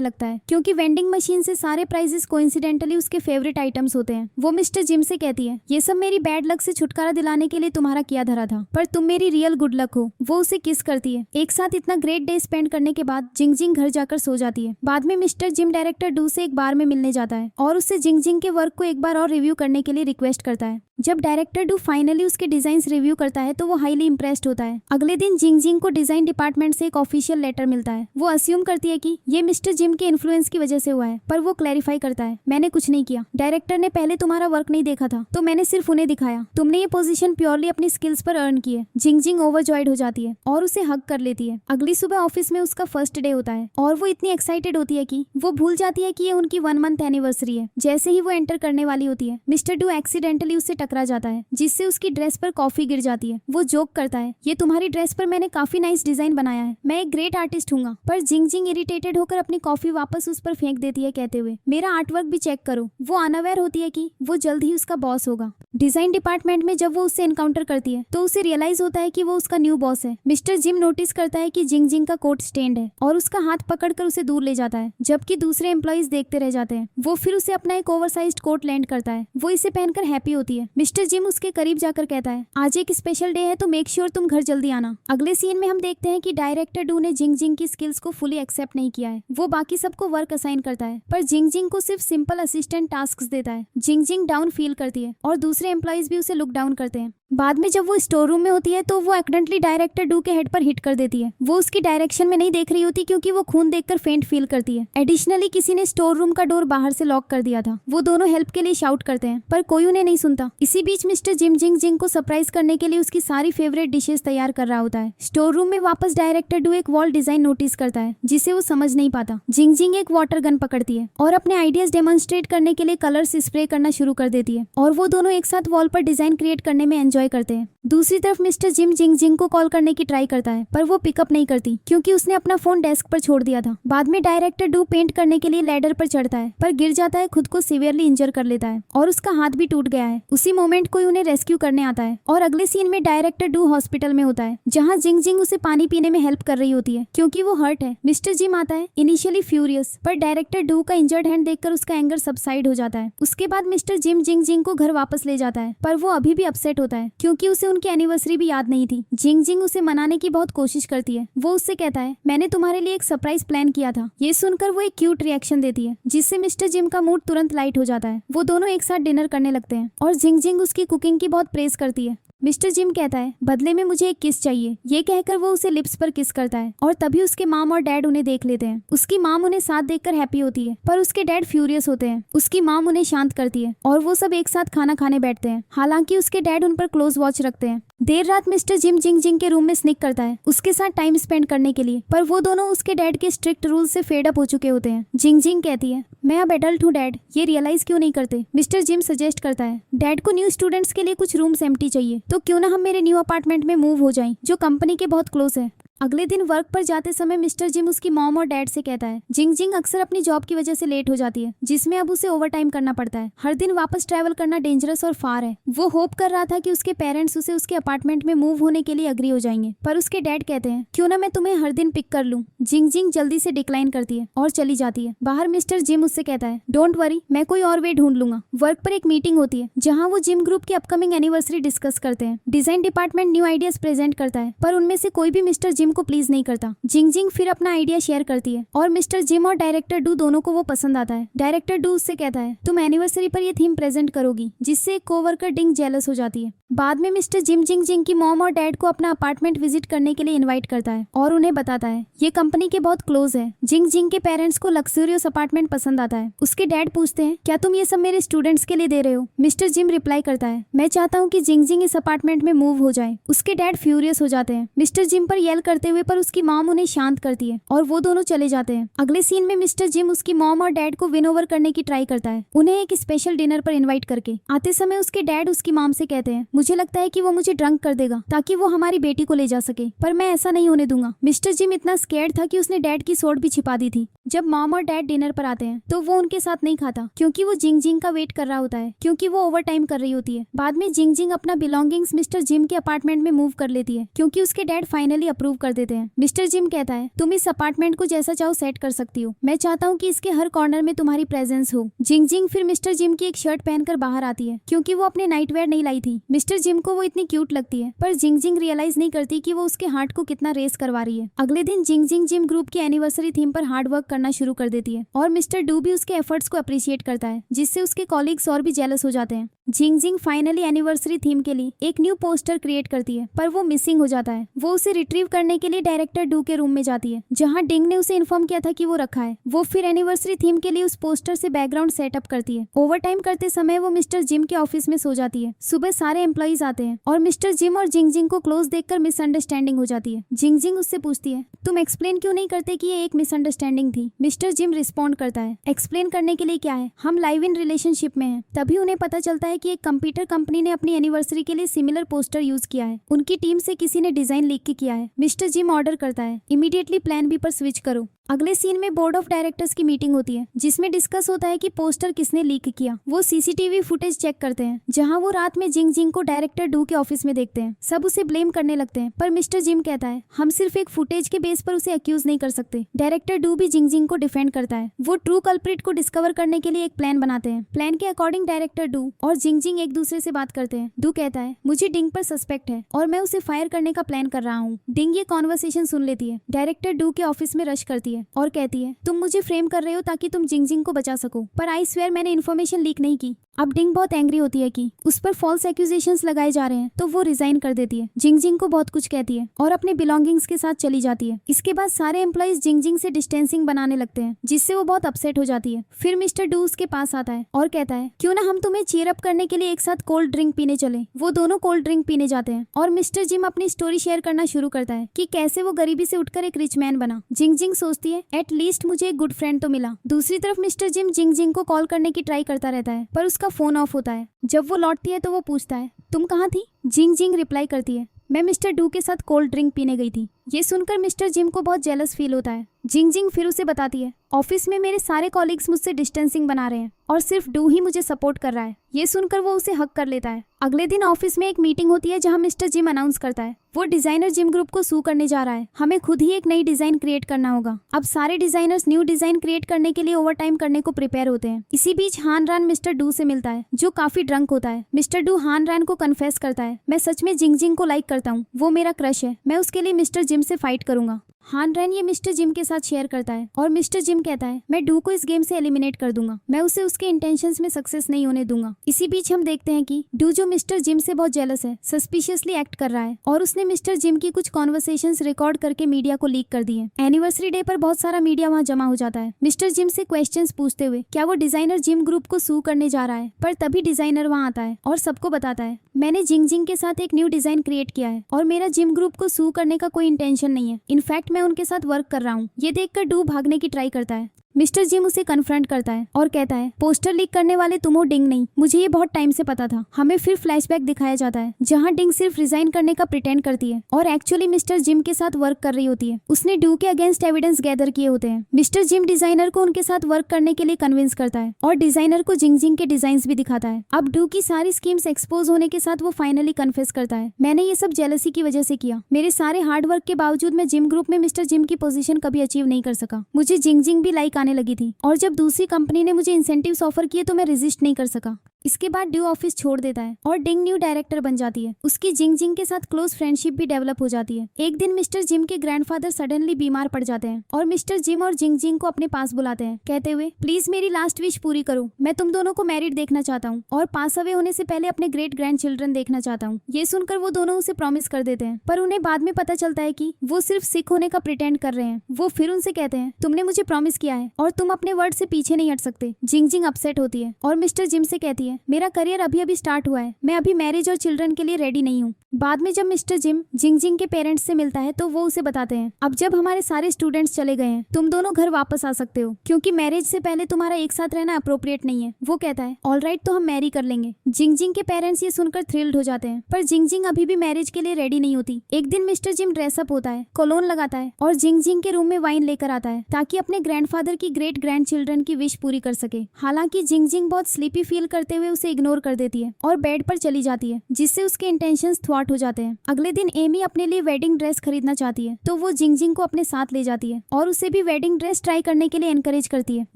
लगता है, क्योंकि वेंडिंग मशीन से सारे प्राइजेस कोइंसिडेंटली उसके फेवरेट आइटम्स होते हैं। वो मिस्टर जिम से कहती है, ये सब मेरी बैड लक से छुटकारा दिलाने के लिए तुम्हारा किया धरा था, पर तुम मेरी रियल गुड लक हो। वो उसे किस करती है। एक साथ इतना ग्रेट डे स्पेंड करने के बाद जिंगजिंग घर जाकर सो जाती है। बाद में मिस्टर जिम डायरेक्टर डू से एक बार में मिलने जाता है और उससे जिंगजिंग के वर्क को एक बार और रिव्यू करने के लिए रिक्वेस्ट करता है। जब डायरेक्टर डू फाइनली उसके डिजाइन्स रिव्यू करता है तो वो हाईली इंप्रेस्ड होता है। अगले दिन जिंगजिंग को डिजाइन डिपार्टमेंट से एक ऑफिशियल लेटर मिलता है। वो अस्यूम करती है कि ये मिस्टर जिम के इन्फ्लुएंस की वजह से हुआ है, पर वो क्लैरिफाई करता है, मैंने कुछ नहीं किया। डायरेक्टर ने पहले तुम्हारा वर्क नहीं देखा था, तो मैंने सिर्फ उन्हें दिखाया। तुमने ये पोजीशन प्योरली अपनी स्किल्स पर अर्न की है। जिंगजिंग ओवरजॉयड हो जाती है और उसे हग कर लेती है। अगली सुबह ऑफिस में उसका फर्स्ट डे होता है और वो इतनी एक्साइटेड होती है कि वो भूल जाती है कि ये उनकी 1 मंथ एनिवर्सरी है। जैसे ही वो एंटर करने वाली होती है, मिस्टर डू एक्सीडेंटली उससे टकरा जाता है, जिससे उसकी ड्रेस पर कॉफी गिर जाती है। वो जोक करता है, ये तुम्हारी ड्रेस पर मैंने काफी नाइस डिजाइन बनाया है, मैं एक ग्रेट आर्टिस्ट हूँगा। पर जिंगजिंग इरिटेटेड होकर अपनी कॉफी वापस उस पर फेंक देती है, कहते हुए, मेरा आर्टवर्क भी चेक करो। वो अनअवेयर होती है कि वो जल्द ही उसका बॉस होगा। डिजाइन डिपार्टमेंट में जब वो उससे एनकाउंटर करती है तो उसे रियलाइज होता है कि वो उसका न्यू बॉस है। मिस्टर जिम नोटिस करता है कि जिंगजिंग का कोट स्टेन्ड है और उसका हाथ पकड़कर उसे दूर ले जाता है, जबकि दूसरे एम्प्लॉइज देखते रह जाते हैं। वो फिर उसे अपना एक ओवरसाइज्ड कोट लैंड करता है। वो इसे पहनकर हैप्पी होती है। मिस्टर जिम उसके करीब जाकर कहता है, आज एक स्पेशल डे है तो मेक श्योर तुम घर जल्दी आना। अगले सीन में हम देखते हैं कि डायरेक्टर डू ने जिंगजिंग की स्किल्स को फुली एक्सेप्ट नहीं किया है। वो बाकी सबको वर्क असाइन करता है, पर जिंगजिंग को सिर्फ सिंपल असिस्टेंट टास्क्स देता है। जिंगजिंग डाउन फील करती है और दूसरे एम्प्लॉइज भी उसे लुक डाउन करते हैं। बाद में जब वो स्टोर रूम में होती है तो वो एक्सीडेंटली डायरेक्टर डू के हेड पर हिट कर देती है। वो उसकी डायरेक्शन में नहीं देख रही होती, क्योंकि वो खून देखकर फेंट फील करती है। एडिशनली किसी ने स्टोर रूम का डोर बाहर से लॉक कर दिया था। वो दोनों हेल्प के लिए शाउट करते हैं, पर कोई उन्हें नहीं सुनता। इसी बीच मिस्टर जिम जिंगजिंग को सरप्राइज करने के लिए उसकी सारी फेवरेट डिशेस तैयार कर रहा होता है। स्टोर रूम में वापस डायरेक्टर डू एक वॉल डिजाइन नोटिस करता है, जिसे वो समझ नहीं पाता। जिंगजिंग एक वाटर गन पकड़ती है और अपने आइडियाज डेमोन्स्ट्रेट करने के लिए कलर्स स्प्रे करना शुरू कर देती है और वो दोनों एक साथ वॉल पर डिजाइन क्रिएट करने में एंजॉय एंजॉय करते हैं। दूसरी तरफ मिस्टर जिम जिंग जिंग को कॉल करने की ट्राई करता है, पर वो पिकअप नहीं करती क्योंकि उसने अपना फोन डेस्क पर छोड़ दिया था। बाद में डायरेक्टर डू पेंट करने के लिए लैडर पर चढ़ता है, पर गिर जाता है, खुद को सीवियरली इंजर कर लेता है और उसका हाथ भी टूट गया है। उसी मोमेंट कोई उन्हें रेस्क्यू करने आता है और अगले सीन में डायरेक्टर डू हॉस्पिटल में होता है, जहाँ जिंग जिंग उसे पानी पीने में हेल्प कर रही होती है क्योंकि वो हर्ट है। मिस्टर जिम आता है, इनिशियली फ्यूरियस, पर डायरेक्टर डू का इंजर्ड हैंड देखकर उसका एंगर सबसाइड हो जाता है। उसके बाद मिस्टर जिम जिंग जिंग को घर वापस ले जाता है, पर वो अभी भी अपसेट होता है क्योंकि उसे उनकी एनिवर्सरी भी याद नहीं थी। जिंग जिंग उसे मनाने की बहुत कोशिश करती है। वो उससे कहता है, मैंने तुम्हारे लिए एक सरप्राइज प्लान किया था। ये सुनकर वो एक क्यूट रिएक्शन देती है, जिससे मिस्टर जिम का मूड तुरंत लाइट हो जाता है। वो दोनों एक साथ डिनर करने लगते हैं और जिंग जिंग उसकी कुकिंग की बहुत प्रेज करती है। मिस्टर जिम कहता है, बदले में मुझे एक किस चाहिए। ये कहकर वो उसे लिप्स पर किस करता है और तभी उसके माम और डैड उन्हें देख लेते हैं। उसकी माम उन्हें साथ देखकर हैप्पी होती है, पर उसके डैड फ्यूरियस होते हैं। उसकी माम उन्हें शांत करती है और वो सब एक साथ खाना खाने बैठते हैं। हालांकि उसके डैड उन पर क्लोज वॉच रखते हैं। देर रात मिस्टर जिम जिंग जिंग के रूम में स्निक करता है उसके साथ टाइम स्पेंड करने के लिए, पर वो दोनों उसके डैड के स्ट्रिक्ट रूल से फेड अप हो चुके होते हैं। जिंग जिंग कहती है, मैं अब एडल्ट हूँ डैड, ये रियलाइज क्यों नहीं करते। मिस्टर जिम सजेस्ट करता है, डैड को न्यू स्टूडेंट्स के लिए कुछ रूम्स एम्प्टी चाहिए, तो क्यों ना हम मेरे न्यू अपार्टमेंट में मूव हो जाएं, जो कंपनी के बहुत क्लोज है। अगले दिन वर्क पर जाते समय मिस्टर जिम उसकी मॉम और डैड से कहता है, जिंग जिंग अक्सर अपनी जॉब की वजह से लेट हो जाती है, जिसमें अब उसे ओवर टाइम करना पड़ता है। हर दिन वापस ट्रैवल करना डेंजरस और फार है। वो होप कर रहा था कि उसके पेरेंट्स उसे उसके अपार्टमेंट में मूव होने के लिए अग्री हो जाएंगे, पर उसके डैड कहते हैं, क्यों ना मैं तुम्हें हर दिन पिक कर लूं। जिंग जिंग जल्दी से डिक्लाइन करती है और चली जाती है। बाहर मिस्टर जिम उससे कहता है, डोंट वरी, मैं कोई और वे ढूंढ लूंगा। वर्क पर एक मीटिंग होती है जहाँ वो जिम ग्रुप की अपकमिंग एनिवर्सरी डिस्कस करते हैं। Design department new ideas present करता है, पर उनमें से कोई भी मिस्टर जिम को प्लीज नहीं करता। जिंग जिंग फिर अपना आइडिया शेयर करती है और मिस्टर जिम और डायरेक्टर डू दोनों को वो पसंद आता है। डायरेक्टर डू उससे कहता है, तुम एनिवर्सरी पर ये थीम प्रेजेंट करोगी, जिससे एक कोवर्कर डिंग जेलस हो जाती है। बाद में मिस्टर जिम जिंग जिंग की मॉम और डैड को अपना अपार्टमेंट विजिट करने के लिए इनवाइट करता है और उन्हें बताता है ये कंपनी के बहुत क्लोज है। जिंग जिंग के पेरेंट्स को लग्जरियस अपार्टमेंट पसंद आता है। उसके डैड पूछते हैं, क्या तुम ये सब मेरे स्टूडेंट्स के लिए दे रहे हो। मिस्टर जिम रिप्लाई करता है, मैं चाहता हूँ कि जिंग जिंग इस अपार्टमेंट में मूव हो जाए। उसके डैड फ्यूरियस हो जाते हैं मिस्टर जिम पर येल करते हुए, पर उसकी मॉम उन्हें शांत करती है और वो दोनों चले जाते हैं। अगले सीन में मिस्टर जिम उसकी मॉम और डैड को विन ओवर करने की ट्राई करता है, उन्हें एक स्पेशल डिनर पर इनवाइट करके। आते समय उसके डैड उसकी मॉम से कहते हैं, मुझे लगता है कि वो मुझे ड्रंक कर देगा ताकि वो हमारी बेटी को ले जा सके, पर मैं ऐसा नहीं होने दूंगा। मिस्टर जिम इतना स्कैर्ड था कि उसने डैड की सोट भी छिपा दी थी। जब मॉम और डैड डिनर पर आते हैं तो वो उनके साथ नहीं खाता क्योंकि वो जिंग जिंग का वेट कर रहा होता है, क्योंकि वो ओवर टाइम कर रही होती है। बाद में जिंग जिंग अपना बिलोंगिंग्स मिस्टर जिम के अपार्टमेंट में मूव कर लेती है क्योंकि उसके डैड फाइनली अप्रूव कर देते हैं। मिस्टर जिम कहता है, तुम इस अपार्टमेंट को जैसा चाहो सेट कर सकती हो, मैं चाहता हूँ कि इसके हर कॉर्नर में तुम्हारी प्रेजेंस हो। जिंग जिंग फिर मिस्टर जिम की एक शर्ट पहनकर बाहर आती है क्योंकि वो अपने नाइटवेयर नहीं लाई थी। मिस्टर जिम को वो इतनी क्यूट लगती है, पर जिंग जिंग रियलाइज नहीं करती कि वो उसके हार्ट को कितना रेस करवा रही है। अगले दिन जिंग जिंग जिम ग्रुप की एनिवर्सरी थीम पर हार्ड वर्क करना शुरू कर देती है और मिस्टर डू भी उसके एफर्ट्स को अप्रिशिएट करता है, जिससे उसके कॉलीग्स और भी जेलस हो जाते हैं। जिंग जिंग फाइनली एनिवर्सरी थीम के लिए एक न्यू पोस्टर क्रिएट करती है, पर वो मिसिंग हो जाता है। वो उसे रिट्रीव करने के लिए डायरेक्टर डू के रूम में जाती है, जहाँ डिंग ने उसे इन्फॉर्म किया था कि वो रखा है। वो फिर एनिवर्सरी थीम के लिए उस पोस्टर से बैकग्राउंड सेटअप करती है। ओवर टाइम करते समय वो मिस्टर जिम के ऑफिस में सो जाती है। सुबह सारे एम्प्लॉइज आते हैं और मिस्टर जिम और जिंग जिंग को क्लोज देखकर मिसअंडरस्टैंडिंग हो जाती है। जिंग जिंग उससे पूछती है, तुम एक्सप्लेन क्यों नहीं करते कि ये एक मिसअंडरस्टैंडिंग थी। मिस्टर जिम रिस्पॉन्ड करता है, एक्सप्लेन करने के लिए क्या है, हम लाइव इन रिलेशनशिप में हैं। तभी उन्हें पता चलता है कि एक कंप्यूटर कंपनी ने अपनी एनिवर्सरी के लिए सिमिलर पोस्टर यूज किया है। उनकी टीम से किसी ने डिजाइन लीक किया है। मिस्टर जिम ऑर्डर करता है, इमीडिएटली प्लान बी पर स्विच करो। अगले सीन में बोर्ड ऑफ डायरेक्टर्स की मीटिंग होती है, जिसमें डिस्कस होता है कि पोस्टर किसने लीक किया। वो सीसीटीवी फुटेज चेक करते हैं, जहां वो रात में जिंग जिंग को डायरेक्टर डू के ऑफिस में देखते हैं। सब उसे ब्लेम करने लगते हैं, पर मिस्टर जिम कहता है, हम सिर्फ एक फुटेज के बेस पर उसे अक्यूज नहीं कर सकते। डायरेक्टर डू भी जिंग जिंग को डिफेंड करता है। वो ट्रू कल्प्रिट को डिस्कवर करने के लिए एक प्लान बनाते हैं। प्लान के अकॉर्डिंग डायरेक्टर डू और जिंग जिंग एक दूसरे से बात करते हैं। डू कहता है, मुझे डिंग पर सस्पेक्ट है और मैं उसे फायर करने का प्लान कर रहा हूँ। डिंग ये कॉन्वर्सेशन सुन लेती है। डायरेक्टर डू के ऑफिस में रश करती है और कहती है, तुम मुझे फ्रेम कर रहे हो ताकि तुम जिंग जिंग को बचा सको, पर आई स्वेयर मैंने इन्फॉर्मेशन लीक नहीं की। अब डिंग बहुत एंग्री होती है कि उस पर फॉल्स एक्यूजेशंस लगाए जा रहे हैं, तो वो रिजाइन कर देती है। जिंग जिंग को बहुत कुछ कहती है और अपने बिलोंगिंग्स के साथ चली जाती है। इसके बाद सारे एम्प्लॉइज जिंग जिंग से डिस्टेंसिंग बनाने लगते हैं, जिससे वो बहुत अपसेट हो जाती है। फिर मिस्टर डू उसके पास आता है और कहता है, क्यों ना हम तुम्हें चीयर अप करने के लिए एक साथ कोल्ड ड्रिंक पीने चले। वो दोनों कोल्ड ड्रिंक पीने जाते हैं और मिस्टर जिम अपनी स्टोरी शेयर करना शुरू करता है कि कैसे वो गरीबी से उठकर एक रिच मैन बना। जिंग जिंग सोचती है, एट लीस्ट मुझे एक गुड फ्रेंड तो मिला। दूसरी तरफ मिस्टर जिम जिंग जिंग को कॉल करने की ट्राई करता रहता है, पर उसका फोन ऑफ होता है। जब वो लौटती है तो वो पूछता है, तुम कहाँ थी? जिंग जिंग रिप्लाई करती है, मैं मिस्टर डू के साथ कोल्ड ड्रिंक पीने गई थी। ये सुनकर मिस्टर जिम को बहुत जेलस फील होता है। जिंग जिंग फिर उसे बताती है, ऑफिस में मेरे सारे कॉलीग्स मुझसे डिस्टेंसिंग बना रहे हैं और सिर्फ डू ही मुझे सपोर्ट कर रहा है। ये सुनकर वो उसे हक कर लेता है। अगले दिन ऑफिस में एक मीटिंग होती है जहाँ मिस्टर जिम अनाउंस करता है वो डिजाइनर जिम ग्रुप को सू करने जा रहा है। हमें खुद ही एक नई डिजाइन क्रिएट करना होगा। अब सारे डिजाइनर्स न्यू डिजाइन क्रिएट करने के लिए ओवर टाइम करने को प्रिपेयर होते हैं। इसी बीच हान रान मिस्टर डू से मिलता है जो काफी ड्रंक होता है। मिस्टर डू हान रान को कन्फेस करता है, मैं सच में जिंग जिंग को लाइक करता हूँ, वो मेरा क्रश है, मैं उसके लिए मिस्टर जिम से फाइट करूंगा। हान रैन ये मिस्टर जिम के साथ शेयर करता है और मिस्टर जिम कहता है, मैं डू को इस गेम से एलिमिनेट कर दूंगा, मैं उसे उसके इंटेंशंस में सक्सेस नहीं होने दूंगा। इसी बीच हम देखते हैं कि डू जो मिस्टर जिम से बहुत जेलस है, सस्पिशियसली एक्ट कर रहा है और उसने मिस्टर जिम की कुछ कॉन्वर्सेशंस रिकॉर्ड करके मीडिया को लीक कर दिए। एनिवर्सरी डे पर बहुत सारा मीडिया वहाँ जमा हो जाता है मिस्टर जिम से क्वेश्चंस पूछते हुए क्या वो डिजाइनर जिम ग्रुप को सू करने जा रहा है। पर तभी डिजाइनर वहाँ आता है और सबको बताता है, मैंने जिंग जिंग के साथ एक न्यू डिजाइन क्रिएट किया है और मेरा जिम ग्रुप को सू करने का कोई इंटेंशन नहीं है, इनफैक्ट मैं उनके साथ वर्क कर रहा हूँ। ये देखकर डू भागने की ट्राई करता है। मिस्टर जिम उसे कन्फ्रंट करता है और कहता है, पोस्टर लीक करने वाले तुम हो डिंग नहीं, मुझे ये बहुत टाइम से पता था। हमें फिर फ्लैशबैक दिखाया जाता है जहाँ डिंग सिर्फ रिजाइन करने का प्रिटेंड करती है और एक्चुअली मिस्टर जिम के साथ वर्क कर रही होती है। उसने डू के अगेंस्ट एविडेंस गैदर किए होते हैं। मिस्टर जिम डिजाइनर को उनके साथ वर्क करने के लिए कन्विंस करता है और डिजाइनर को जिंग जिंग के डिजाइन भी दिखाता है। अब डू की सारी स्कीम्स एक्सपोज होने के साथ वो फाइनली कन्फेस करता है, मैंने ये सब जेलसी की वजह से किया, मेरे सारे हार्ड वर्क के बावजूद मैं जिम ग्रुप में मिस्टर जिम की पोजीशन कभी अचीव नहीं कर सका। मुझे जिंग जिंग भी लाइक आने लगी थी और जब दूसरी कंपनी ने मुझे इंसेंटिव्स ऑफर किए तो मैं रेजिस्ट नहीं कर सका। इसके बाद ड्यू ऑफिस छोड़ देता है और डिंग न्यू डायरेक्टर बन जाती है। उसकी जिंग जिंग के साथ क्लोज फ्रेंडशिप भी डेवलप हो जाती है। एक दिन मिस्टर जिम के ग्रैंडफादर सडनली बीमार पड़ जाते हैं और मिस्टर जिम और जिंग जिंग को अपने पास बुलाते हैं कहते हुए, प्लीज मेरी लास्ट विश पूरी करो, मैं तुम दोनों को मैरिड देखना चाहता हूँ और पास अवे होने से पहले अपने ग्रेट ग्रैंड चिल्ड्रन देखना चाहता हूँ। ये सुनकर वो दोनों उसे प्रॉमिस कर देते हैं पर उन्हें बाद में पता चलता है कि वो सिर्फ सिक होने का प्रिटेंड कर रहे हैं। वो फिर उनसे कहते हैं, तुमने मुझे प्रॉमिस किया है और तुम अपने वर्ड से पीछे नहीं हट सकते। जिंग जिंग अपसेट होती है और मिस्टर जिम से कहती है, मेरा करियर अभी स्टार्ट हुआ है, मैं अभी मैरिज और चिल्ड्रन के लिए रेडी नहीं हूँ। बाद में जब मिस्टर जिम जिंग जिंग के पेरेंट्स से मिलता है तो वो उसे बताते हैं, अब जब हमारे सारे स्टूडेंट्स चले गए हैं तुम दोनों घर वापस आ सकते हो क्योंकि मैरिज से पहले तुम्हारा एक साथ रहना अप्रोप्रिएट नहीं है। वो कहता है, ऑलराइट तो हम मैरी कर लेंगे। जिंग जिंग के पेरेंट्स ये सुनकर थ्रिल्ड हो जाते हैं पर जिंग जिंग अभी भी मैरिज के लिए रेडी नहीं होती। एक दिन मिस्टर जिम ड्रेसअप होता है, कोलोन लगाता है और जिंग जिंग के रूम में वाइन लेकर आता है ताकि अपने ग्रैंडफादर की ग्रेट ग्रैंड चिल्ड्रन की विश पूरी कर सके। हालांकि जिंग जिंग बहुत स्लीपी फील करते हुए उसे इग्नोर कर देती है और बेड पर चली जाती है जिससे उसके इंटेंशंस थ्वाट हो जाते हैं। अगले दिन एमी अपने लिए वेडिंग ड्रेस खरीदना चाहती है तो वो जिंग जिंग को अपने साथ ले जाती है और उसे भी वेडिंग ड्रेस ट्राई करने के लिए एनकरेज करती है।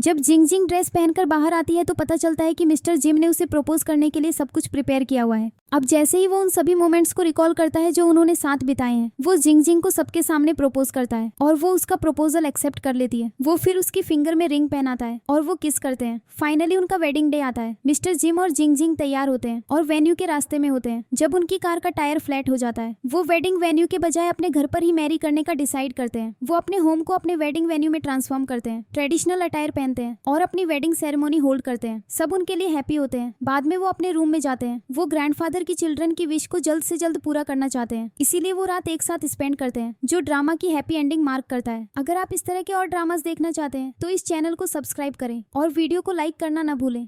जब जिंग जिंग ड्रेस पहनकर बाहर आती है तो पता चलता है कि मिस्टर जिम ने उसे प्रपोज करने के लिए सब कुछ प्रिपेयर किया हुआ है। अब जैसे ही वो उन सभी मोमेंट्स को रिकॉल करता है जो उन्होंने साथ बिताए हैं, वो जिंग जिंग को सबके सामने प्रपोज करता है और वो उसका प्रपोजल एक्सेप्ट कर लेती है। वो फिर उसकी फिंगर में रिंग पहनाता है और वो किस करते हैं। फाइनली उनका वेडिंग डे आता है। मिस्टर जिम और जिंग जिंग तैयार होते हैं और वेन्यू के रास्ते में होते हैं जब उनकी कार का टायर फ्लैट हो जाता है। वो वेडिंग वेन्यू के बजाय अपने घर पर ही मैरी करने का डिसाइड करते हैं। वो अपने होम को अपने वेडिंग वेन्यू में ट्रांसफॉर्म करते हैं, ट्रेडिशनल अटायर पहनते हैं और अपनी वेडिंग सेरेमोनी होल्ड करते हैं। सब उनके लिए हैप्पी होते हैं। बाद में वो अपने रूम में जाते हैं। वो ग्रैंडफादर की चिल्ड्रन की विश को जल्द से जल्द पूरा करना चाहते हैं, इसीलिए वो रात एक साथ स्पेंड करते हैं जो ड्रामा की हैप्पी एंडिंग मार्क करता है। अगर आप इस तरह के और ड्रामास देखना चाहते हैं तो इस चैनल को सब्सक्राइब करें और वीडियो को लाइक करना न भूलें।